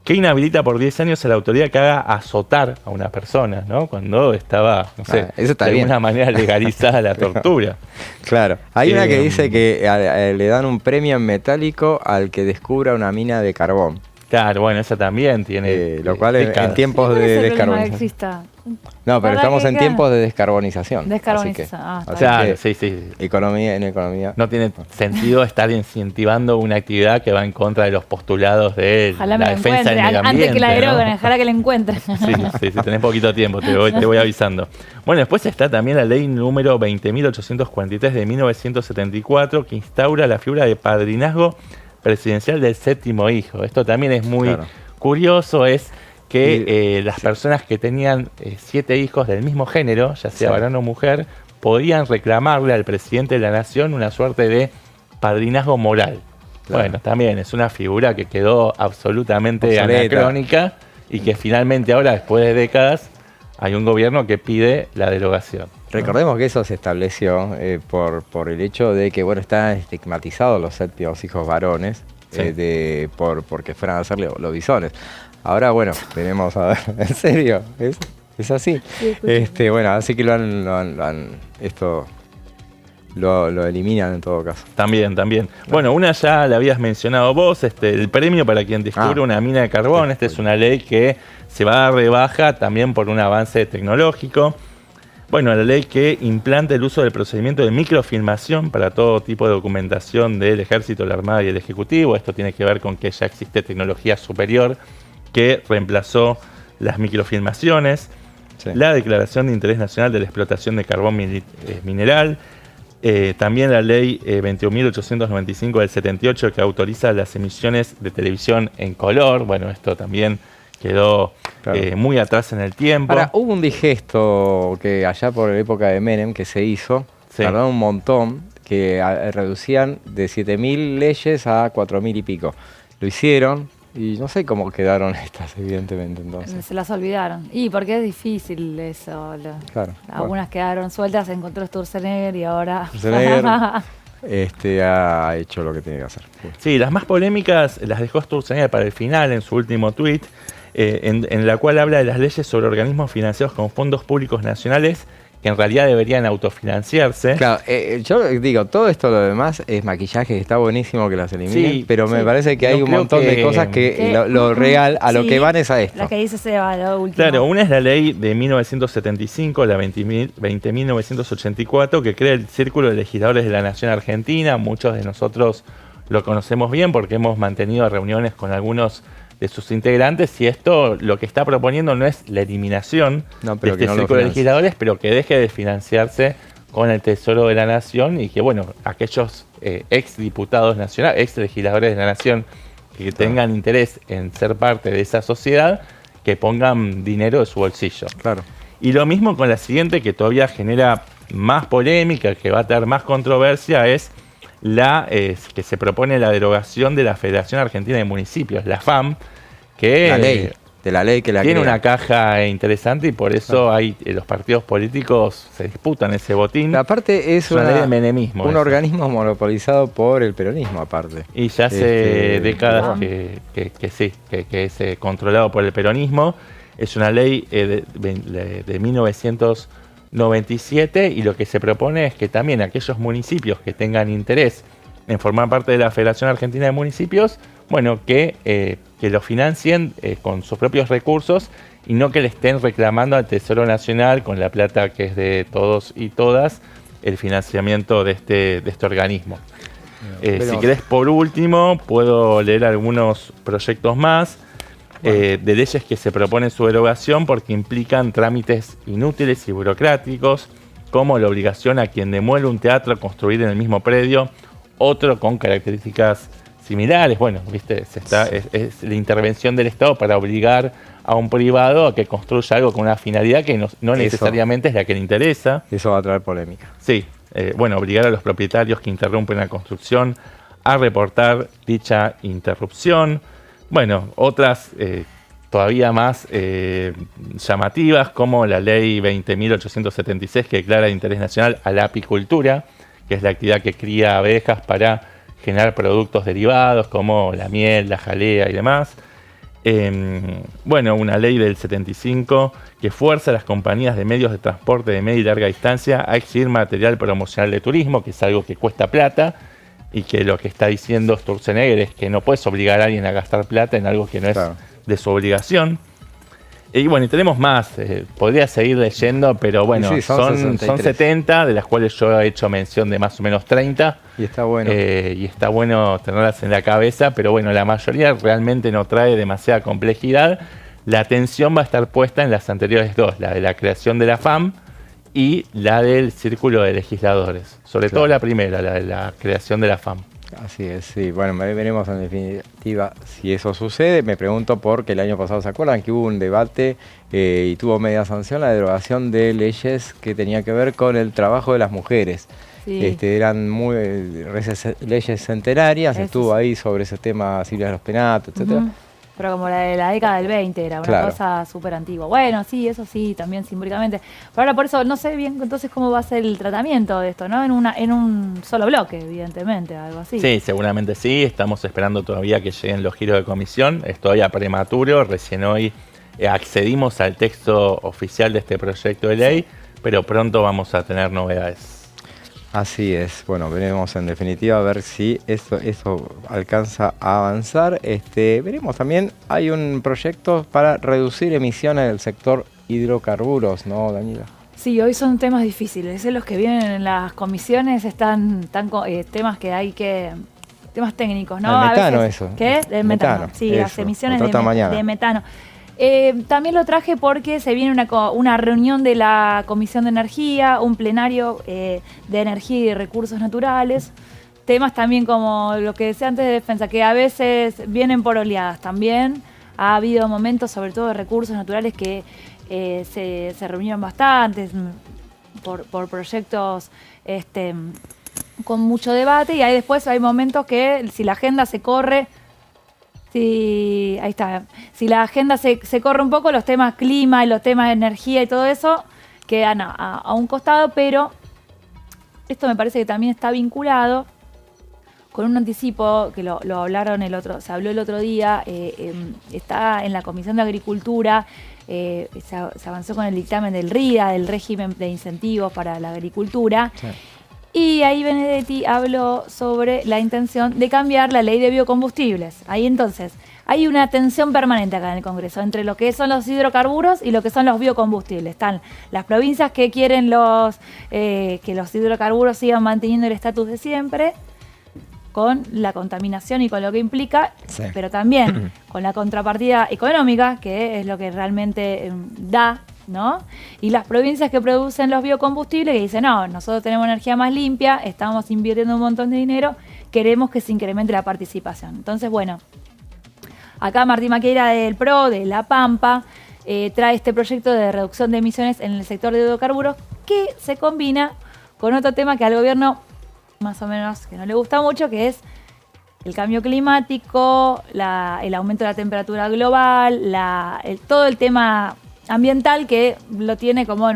Que inhabilita por 10 años a la autoridad que haga azotar a una persona, ¿no? Cuando estaba, no sé, eso está de bien. alguna manera legalizada la tortura. Claro. Hay una que dice que le dan un premio en metálico al que descubra una mina de carbón. Claro, bueno, esa también tiene... lo cual en tiempos de descarbonización. No, pero estamos en tiempos de descarbonización. Descarbonización. Claro, sí. En economía. No tiene sentido estar incentivando una actividad que va en contra de los postulados de la defensa del medio ambiente. Antes que la deroguen, ojalá que la encuentren. Sí, tenés poquito tiempo, te voy avisando. Bueno, después está también la ley número 20.843 de 1974, que instaura la figura de padrinazgo presidencial del séptimo hijo. Esto también es muy curioso, es que las personas que tenían 7 hijos del mismo género, ya sea varón o mujer, podían reclamarle al presidente de la nación una suerte de padrinazgo moral. Claro. Bueno, también es una figura que quedó absolutamente anacrónica y que finalmente ahora, después de décadas, hay un gobierno que pide la derogación. Recordemos que eso se estableció por el hecho de que, bueno, están estigmatizados los 7 hijos varones porque fueran a ser lobisones. Ahora, bueno, tenemos a ver, en serio, es así. Sí, bueno, así que lo eliminan en todo caso. También. Bueno, una ya la habías mencionado vos, el premio para quien descubre una mina de carbón. Esta es una ley que se va a dar de baja también por un avance tecnológico. Bueno, la ley que implanta el uso del procedimiento de microfilmación para todo tipo de documentación del Ejército, la Armada y el Ejecutivo. Esto tiene que ver con que ya existe tecnología superior que reemplazó las microfilmaciones. Sí. La Declaración de Interés Nacional de la Explotación de Carbón Mineral. También la ley 21.895 del 78 que autoriza las emisiones de televisión en color. Bueno, esto también quedó muy atrás en el tiempo. Ahora, hubo un digesto que allá por la época de Menem que se hizo, tardaron un montón, que reducían de 7.000 leyes a 4.000 y pico. Lo hicieron y no sé cómo quedaron estas, evidentemente, entonces. Se las olvidaron. Y porque es difícil eso. Algunas quedaron sueltas, se encontró Sturzenegger y ahora... Sturzenegger ha hecho lo que tiene que hacer. Sí, las más polémicas las dejó Sturzenegger para el final en su último tuit, en la cual habla de las leyes sobre organismos financiados con fondos públicos nacionales que en realidad deberían autofinanciarse. Claro, yo digo, todo esto lo demás es maquillaje, está buenísimo que las eliminen, sí, pero me parece que hay un montón de cosas que lo real, a lo que van es a esto. La que dice Seba, lo último. Claro, una es la ley de 1975, la 20.984, que crea el Círculo de Legisladores de la Nación Argentina. Muchos de nosotros lo conocemos bien porque hemos mantenido reuniones con algunos de sus integrantes, y esto lo que está proponiendo no es la eliminación de este Círculo de Legisladores, pero que deje de financiarse con el Tesoro de la Nación, y que, bueno, aquellos ex diputados nacionales, ex legisladores de la Nación que tengan interés en ser parte de esa sociedad, que pongan dinero de su bolsillo. Claro. Y lo mismo con la siguiente, que todavía genera más polémica, que va a tener más controversia, es que se propone la derogación de la Federación Argentina de Municipios, la FAM, que la ley que la tiene crea. una caja interesante, y por eso los partidos políticos se disputan ese botín. Aparte es una ley de menemismo. Un organismo monopolizado por el peronismo, aparte. Y ya hace décadas que es controlado por el peronismo. Es una ley de 1997, y lo que se propone es que también aquellos municipios que tengan interés en formar parte de la Federación Argentina de Municipios, bueno, que lo financien con sus propios recursos, y no que le estén reclamando al Tesoro Nacional, con la plata que es de todos y todas, el financiamiento de este organismo. Si querés, por último, puedo leer algunos proyectos más. De leyes que se proponen su derogación porque implican trámites inútiles y burocráticos, como la obligación a quien demuele un teatro a construir en el mismo predio otro con características similares. Bueno, viste, es la intervención del Estado para obligar a un privado a que construya algo con una finalidad que no necesariamente es la que le interesa. Eso va a traer polémica. Sí, obligar a los propietarios que interrumpen la construcción a reportar dicha interrupción. Bueno, otras todavía más llamativas, como la ley 20.876, que declara de interés nacional a la apicultura, que es la actividad que cría abejas para generar productos derivados como la miel, la jalea y demás. Una ley del 75 que fuerza a las compañías de medios de transporte de media y larga distancia a exhibir material promocional de turismo, que es algo que cuesta plata, y que lo que está diciendo Sturzenegger es que no puedes obligar a alguien a gastar plata en algo que no es de su obligación. Y bueno, y tenemos más, podría seguir leyendo, pero bueno, sí, son 70, de las cuales yo he hecho mención de más o menos 30. Y está bueno. Y está bueno tenerlas en la cabeza, pero bueno, la mayoría realmente no trae demasiada complejidad. La atención va a estar puesta en las anteriores dos, la de la creación de la FAM y la del Círculo de Legisladores. Sobre todo la primera, la de la creación de la FAM. Así es, sí. Bueno, veremos en definitiva si eso sucede. Me pregunto porque el año pasado, ¿se acuerdan que hubo un debate y tuvo media sanción la derogación de leyes que tenía que ver con el trabajo de las mujeres? Sí. Eran leyes centenarias, estuvo ahí sobre ese tema, Silvia de los Penatos, etcétera. Pero como la de la década del 20, era una cosa súper antigua. Bueno, sí, eso sí, también simbólicamente. Pero ahora por eso no sé bien entonces cómo va a ser el tratamiento de esto, ¿no? En un solo bloque, evidentemente, algo así. Sí, seguramente sí. Estamos esperando todavía que lleguen los giros de comisión. Es todavía prematuro. Recién hoy accedimos al texto oficial de este proyecto de ley, pero pronto vamos a tener novedades. Así es, bueno, veremos en definitiva a ver si eso alcanza a avanzar. Veremos también, hay un proyecto para reducir emisiones del sector hidrocarburos, ¿no, Daniela? Sí, hoy son temas difíciles, los que vienen en las comisiones están temas que hay que... temas técnicos, ¿no? El metano, eso. ¿Qué? Del metano. Sí, eso, las emisiones de metano. También lo traje porque se viene una reunión de la Comisión de Energía, un plenario de energía y recursos naturales. Temas también como lo que decía antes de defensa, que a veces vienen por oleadas también. Ha habido momentos, sobre todo de recursos naturales, que se reunieron bastante por proyectos con mucho debate, y ahí después hay momentos que si la agenda se corre... Sí, ahí está. Si la agenda se corre un poco, los temas clima y los temas de energía y todo eso quedan a un costado, pero esto me parece que también está vinculado con un anticipo, que lo hablaron se habló el otro día, está en la Comisión de Agricultura, se avanzó con el dictamen del RIA, del régimen de incentivos para la agricultura. Sí. Y ahí Benedetti habló sobre la intención de cambiar la ley de biocombustibles. Ahí entonces hay una tensión permanente acá en el Congreso entre lo que son los hidrocarburos y lo que son los biocombustibles. Están las provincias que quieren que los hidrocarburos sigan manteniendo el estatus de siempre, con la contaminación y con lo que implica, sí, pero también con la contrapartida económica, que es lo que realmente da, ¿no? Y las provincias que producen los biocombustibles que dicen, no, nosotros tenemos energía más limpia, estamos invirtiendo un montón de dinero, queremos que se incremente la participación. Entonces, bueno, acá Martín Maqueira del PRO, de La Pampa, trae este proyecto de reducción de emisiones en el sector de hidrocarburos que se combina con otro tema que al gobierno más o menos que no le gusta mucho, que es el cambio climático, el aumento de la temperatura global, todo el tema ambiental, que lo tiene como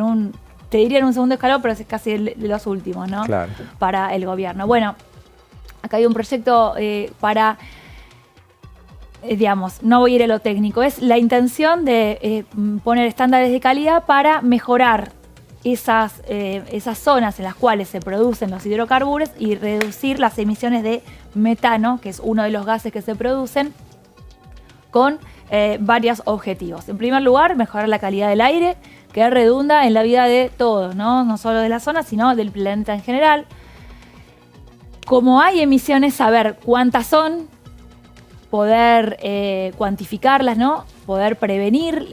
te diría en un segundo escalón, pero es casi de los últimos, ¿no? Claro. Para el gobierno. Bueno, acá hay un proyecto para, digamos, no voy a ir a lo técnico, es la intención de poner estándares de calidad para mejorar esas zonas en las cuales se producen los hidrocarburos y reducir las emisiones de metano, que es uno de los gases que se producen, con varios objetivos. En primer lugar, mejorar la calidad del aire, que redunda en la vida de todos, no solo de la zona, sino del planeta en general. Como hay emisiones, saber cuántas son, poder cuantificarlas, ¿no? Poder prevenir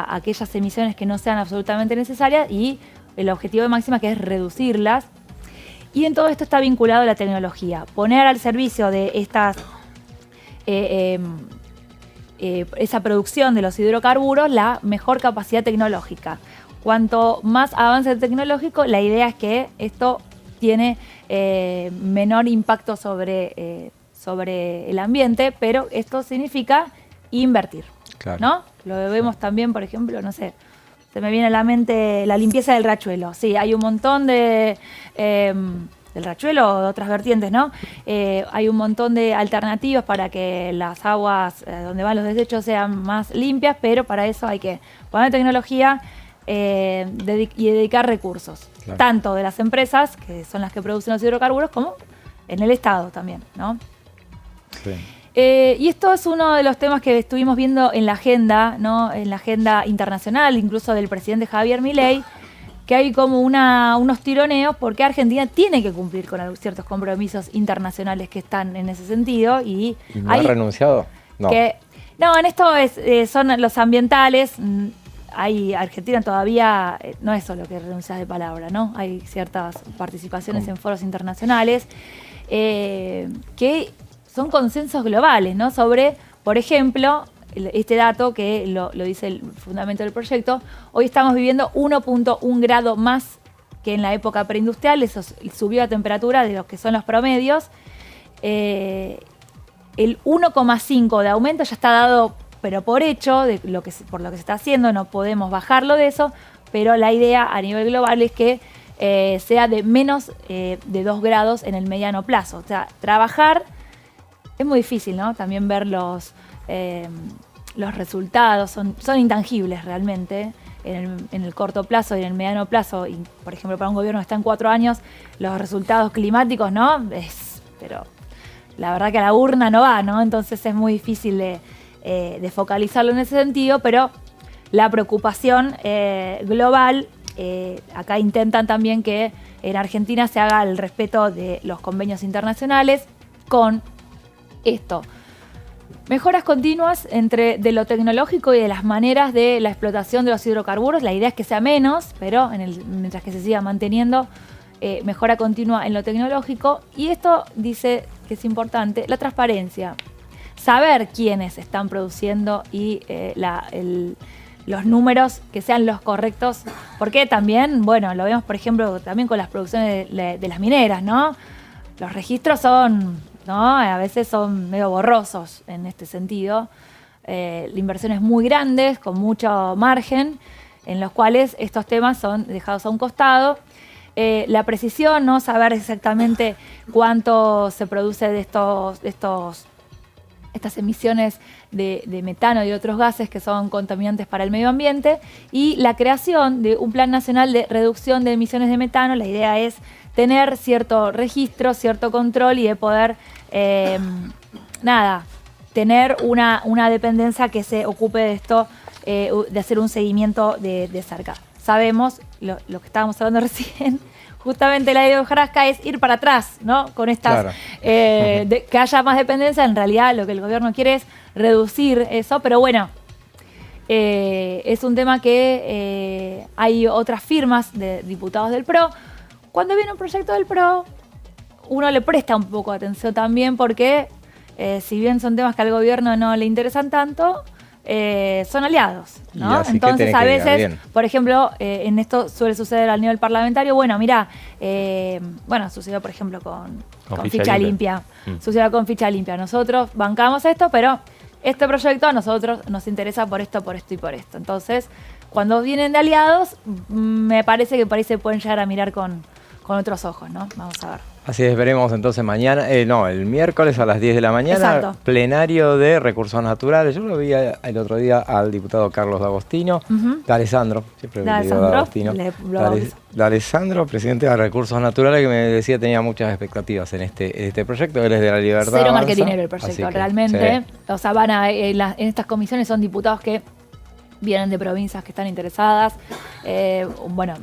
aquellas emisiones que no sean absolutamente necesarias y el objetivo de máxima, que es reducirlas. Y en todo esto está vinculado a la tecnología. Poner al servicio de esa producción de los hidrocarburos la mejor capacidad tecnológica. Cuanto más avance tecnológico, la idea es que esto tiene menor impacto sobre el ambiente, pero esto significa invertir. Claro. ¿No? Lo vemos también, por ejemplo, no sé, se me viene a la mente la limpieza del riachuelo. Sí, hay un montón del riachuelo o de otras vertientes, ¿no? Hay un montón de alternativas para que las aguas donde van los desechos sean más limpias, pero para eso hay que poner tecnología y dedicar recursos, claro, tanto de las empresas, que son las que producen los hidrocarburos, como en el Estado también, ¿no? Sí. Y esto es uno de los temas que estuvimos viendo en la agenda, ¿no? En la agenda internacional, incluso del presidente Javier Milei, que hay como unos tironeos porque Argentina tiene que cumplir con ciertos compromisos internacionales que están en ese sentido. ¿Y no ha renunciado? No. No, en esto son los ambientales. Argentina todavía no es solo que renuncias de palabra, ¿no? Hay ciertas participaciones en foros internacionales que son consensos globales, ¿no? Sobre, por ejemplo, este dato que lo dice el fundamento del proyecto. Hoy estamos viviendo 1.1 grado más que en la época preindustrial. Eso subió la temperatura de los que son los promedios. El 1,5 de aumento ya está dado, pero por hecho, por lo que se está haciendo, no podemos bajarlo de eso, pero la idea a nivel global es que sea de menos de 2 grados en el mediano plazo. O sea, trabajar. Es muy difícil, ¿no? También ver los resultados, son intangibles realmente en el corto plazo y en el mediano plazo. Y, por ejemplo, para un gobierno que está en 4 años, los resultados climáticos, ¿no? Pero la verdad que a la urna no va, ¿no? Entonces es muy difícil de focalizarlo en ese sentido, pero la preocupación global, acá intentan también que en Argentina se haga el respeto de los convenios internacionales con esto. Mejoras continuas de lo tecnológico y de las maneras de la explotación de los hidrocarburos. La idea es que sea menos, pero mientras que se siga manteniendo mejora continua en lo tecnológico. Y esto dice que es importante, la transparencia. Saber quiénes están produciendo y los números que sean los correctos. Porque también, bueno, lo vemos por ejemplo también con las producciones de las mineras, ¿no? Los registros a veces son medio borrosos en este sentido. Inversiones muy grandes, con mucho margen, en los cuales estos temas son dejados a un costado. la precisión, no saber exactamente cuánto se produce de estas emisiones de metano y de otros gases que son contaminantes para el medio ambiente, y la creación de un plan nacional de reducción de emisiones de metano. La idea es tener cierto registro, cierto control y de poder, tener una dependencia que se ocupe de esto, de hacer un seguimiento de cerca. Sabemos, lo que estábamos hablando recién, justamente la idea de hojarasca es ir para atrás, ¿no? Con estas, que haya más dependencia. En realidad lo que el gobierno quiere es reducir eso, pero bueno, es un tema que hay otras firmas de diputados del PRO. Cuando viene un proyecto del PRO, uno le presta un poco de atención también, porque si bien son temas que al gobierno no le interesan tanto, son aliados, ¿no? Entonces a veces, por ejemplo, en esto suele suceder al nivel parlamentario. Bueno, mira, sucedió por ejemplo con ficha limpia. Sucedió con ficha limpia. Nosotros bancamos esto, pero este proyecto a nosotros nos interesa por esto y por esto. Entonces, cuando vienen de aliados, me parece que por ahí se pueden llegar a mirar con otros ojos, ¿no? Vamos a ver. Así es, veremos entonces mañana, el miércoles a las 10 de la mañana, exacto, plenario de recursos naturales. Yo lo vi el otro día al diputado Carlos D'Agostino, D'Alessandro, siempre le digo D'Agostino, D'Alessandro, presidente de recursos naturales, que me decía tenía muchas expectativas en este proyecto. Él es de La Libertad. Cero marketinero el proyecto, realmente. Sí. O sea, en estas comisiones son diputados que vienen de provincias que están interesadas,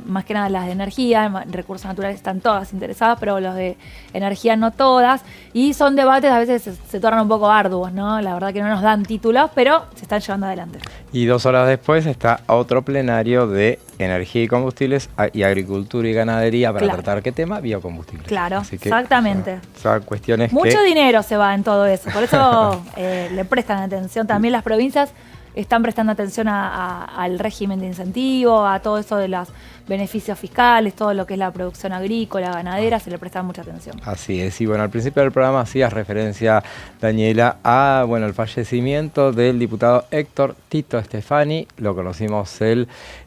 más que nada las de energía, recursos naturales están todas interesadas, pero los de energía no todas, y son debates a veces se tornan un poco arduos, ¿no? La verdad que no nos dan títulos, pero se están llevando adelante. Y 2 horas después está otro plenario de energía y combustibles y agricultura y ganadería para tratar qué tema, biocombustibles. Claro, que, exactamente. Son cuestiones mucho dinero se va en todo eso, por eso le prestan atención también las provincias. Están prestando atención al régimen de incentivo, a todo eso de los beneficios fiscales, todo lo que es la producción agrícola, ganadera, se le presta mucha atención. Así es, y bueno, al principio del programa hacías referencia, Daniela, a el fallecimiento del diputado Héctor Tito Stefani. Lo conocimos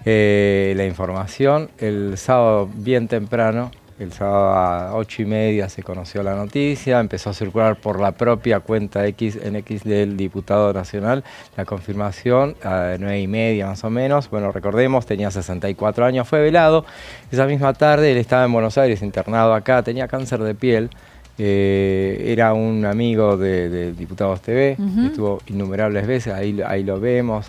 la información el sábado bien temprano. El sábado a 8:30 se conoció la noticia, empezó a circular por la propia cuenta X del diputado nacional la confirmación a 9:30 más o menos. Bueno, recordemos, tenía 64 años, fue velado. Esa misma tarde él estaba en Buenos Aires, internado acá, tenía cáncer de piel. Era un amigo de Diputados TV, estuvo innumerables veces, ahí lo vemos,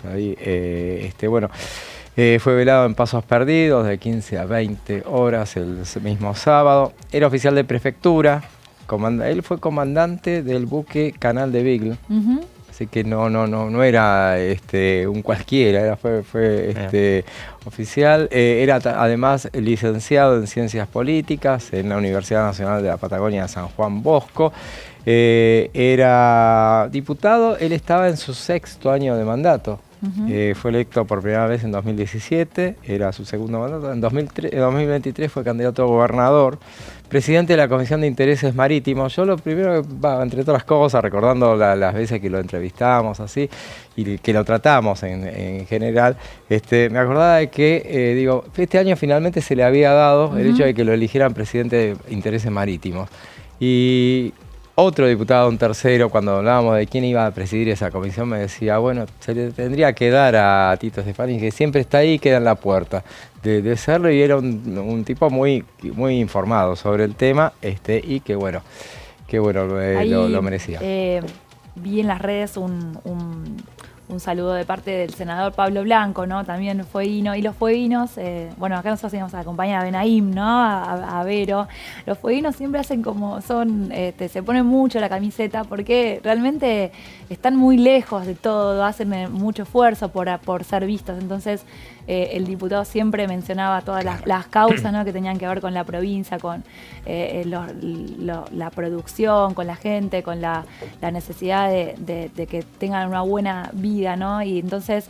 fue velado en Pasos Perdidos de 15 a 20 horas el mismo sábado. Era oficial de prefectura, él fue comandante del buque Canal de Beagle, así que no era un cualquiera, fue oficial. Era además licenciado en Ciencias Políticas en la Universidad Nacional de la Patagonia de San Juan Bosco. Era diputado, él estaba en su 6º año de mandato. Fue electo por primera vez en 2017, era su segundo mandato. En 2023 fue candidato a gobernador, presidente de la Comisión de Intereses Marítimos. Yo lo primero, entre todas las cosas, recordando las veces que lo entrevistamos así y que lo tratamos en general, me acordaba de que, este año finalmente se le había dado el hecho de que lo eligieran presidente de Intereses Marítimos. Y otro diputado, un tercero, cuando hablábamos de quién iba a presidir esa comisión, me decía, se le tendría que dar a Tito Stefani, que siempre está ahí y queda en la puerta de serlo, y era un tipo muy informado sobre el tema, y que lo merecía. Vi en las redes un saludo de parte del senador Pablo Blanco, ¿no? También fueguino. Y los fueguinos, acá nosotros íbamos a acompañar a Benaim, ¿no? A Vero. Los fueguinos siempre hacen se ponen mucho la camiseta porque realmente están muy lejos de todo, hacen mucho esfuerzo por ser vistos. Entonces, el diputado siempre mencionaba todas las causas, ¿no? que tenían que ver con la provincia, con la producción, con la gente, con la necesidad de que tengan una buena vida, ¿no? Y entonces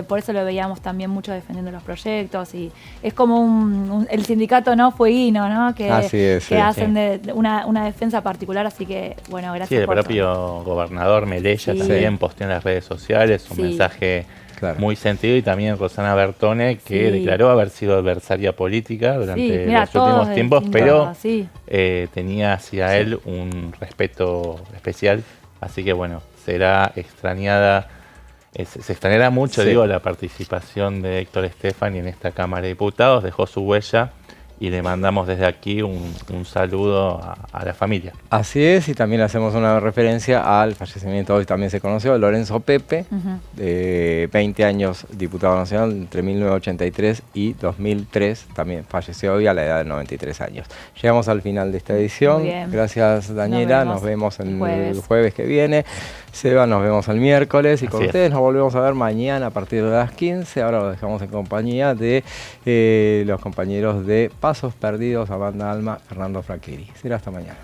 por eso lo veíamos también mucho defendiendo los proyectos, y es como el sindicato no fueguino, ¿no? que hacen de una defensa particular, así que gracias. Sí, el propio gobernador Melella también posteó en las redes sociales un mensaje muy sentido, y también Rosana Bertone, que declaró haber sido adversaria política durante los últimos tiempos, pero tenía hacia él un respeto especial, así que bueno, será extrañada, se extrañará mucho, digo, la participación de Héctor Stefani en esta Cámara de Diputados, dejó su huella, y le mandamos desde aquí un saludo a la familia. Así es, y también hacemos una referencia al fallecimiento, hoy también se conoció, Lorenzo Pepe, de 20 años diputado nacional entre 1983 y 2003, también falleció hoy a la edad de 93 años. Llegamos al final de esta edición. Gracias, Daniela, nos vemos el jueves que viene. Seba, nos vemos el miércoles, y con ustedes nos volvemos a ver mañana a partir de las 15. Ahora lo dejamos en compañía de los compañeros de Pasos Perdidos, Amanda Alma, Fernando Franchiri. Será hasta mañana.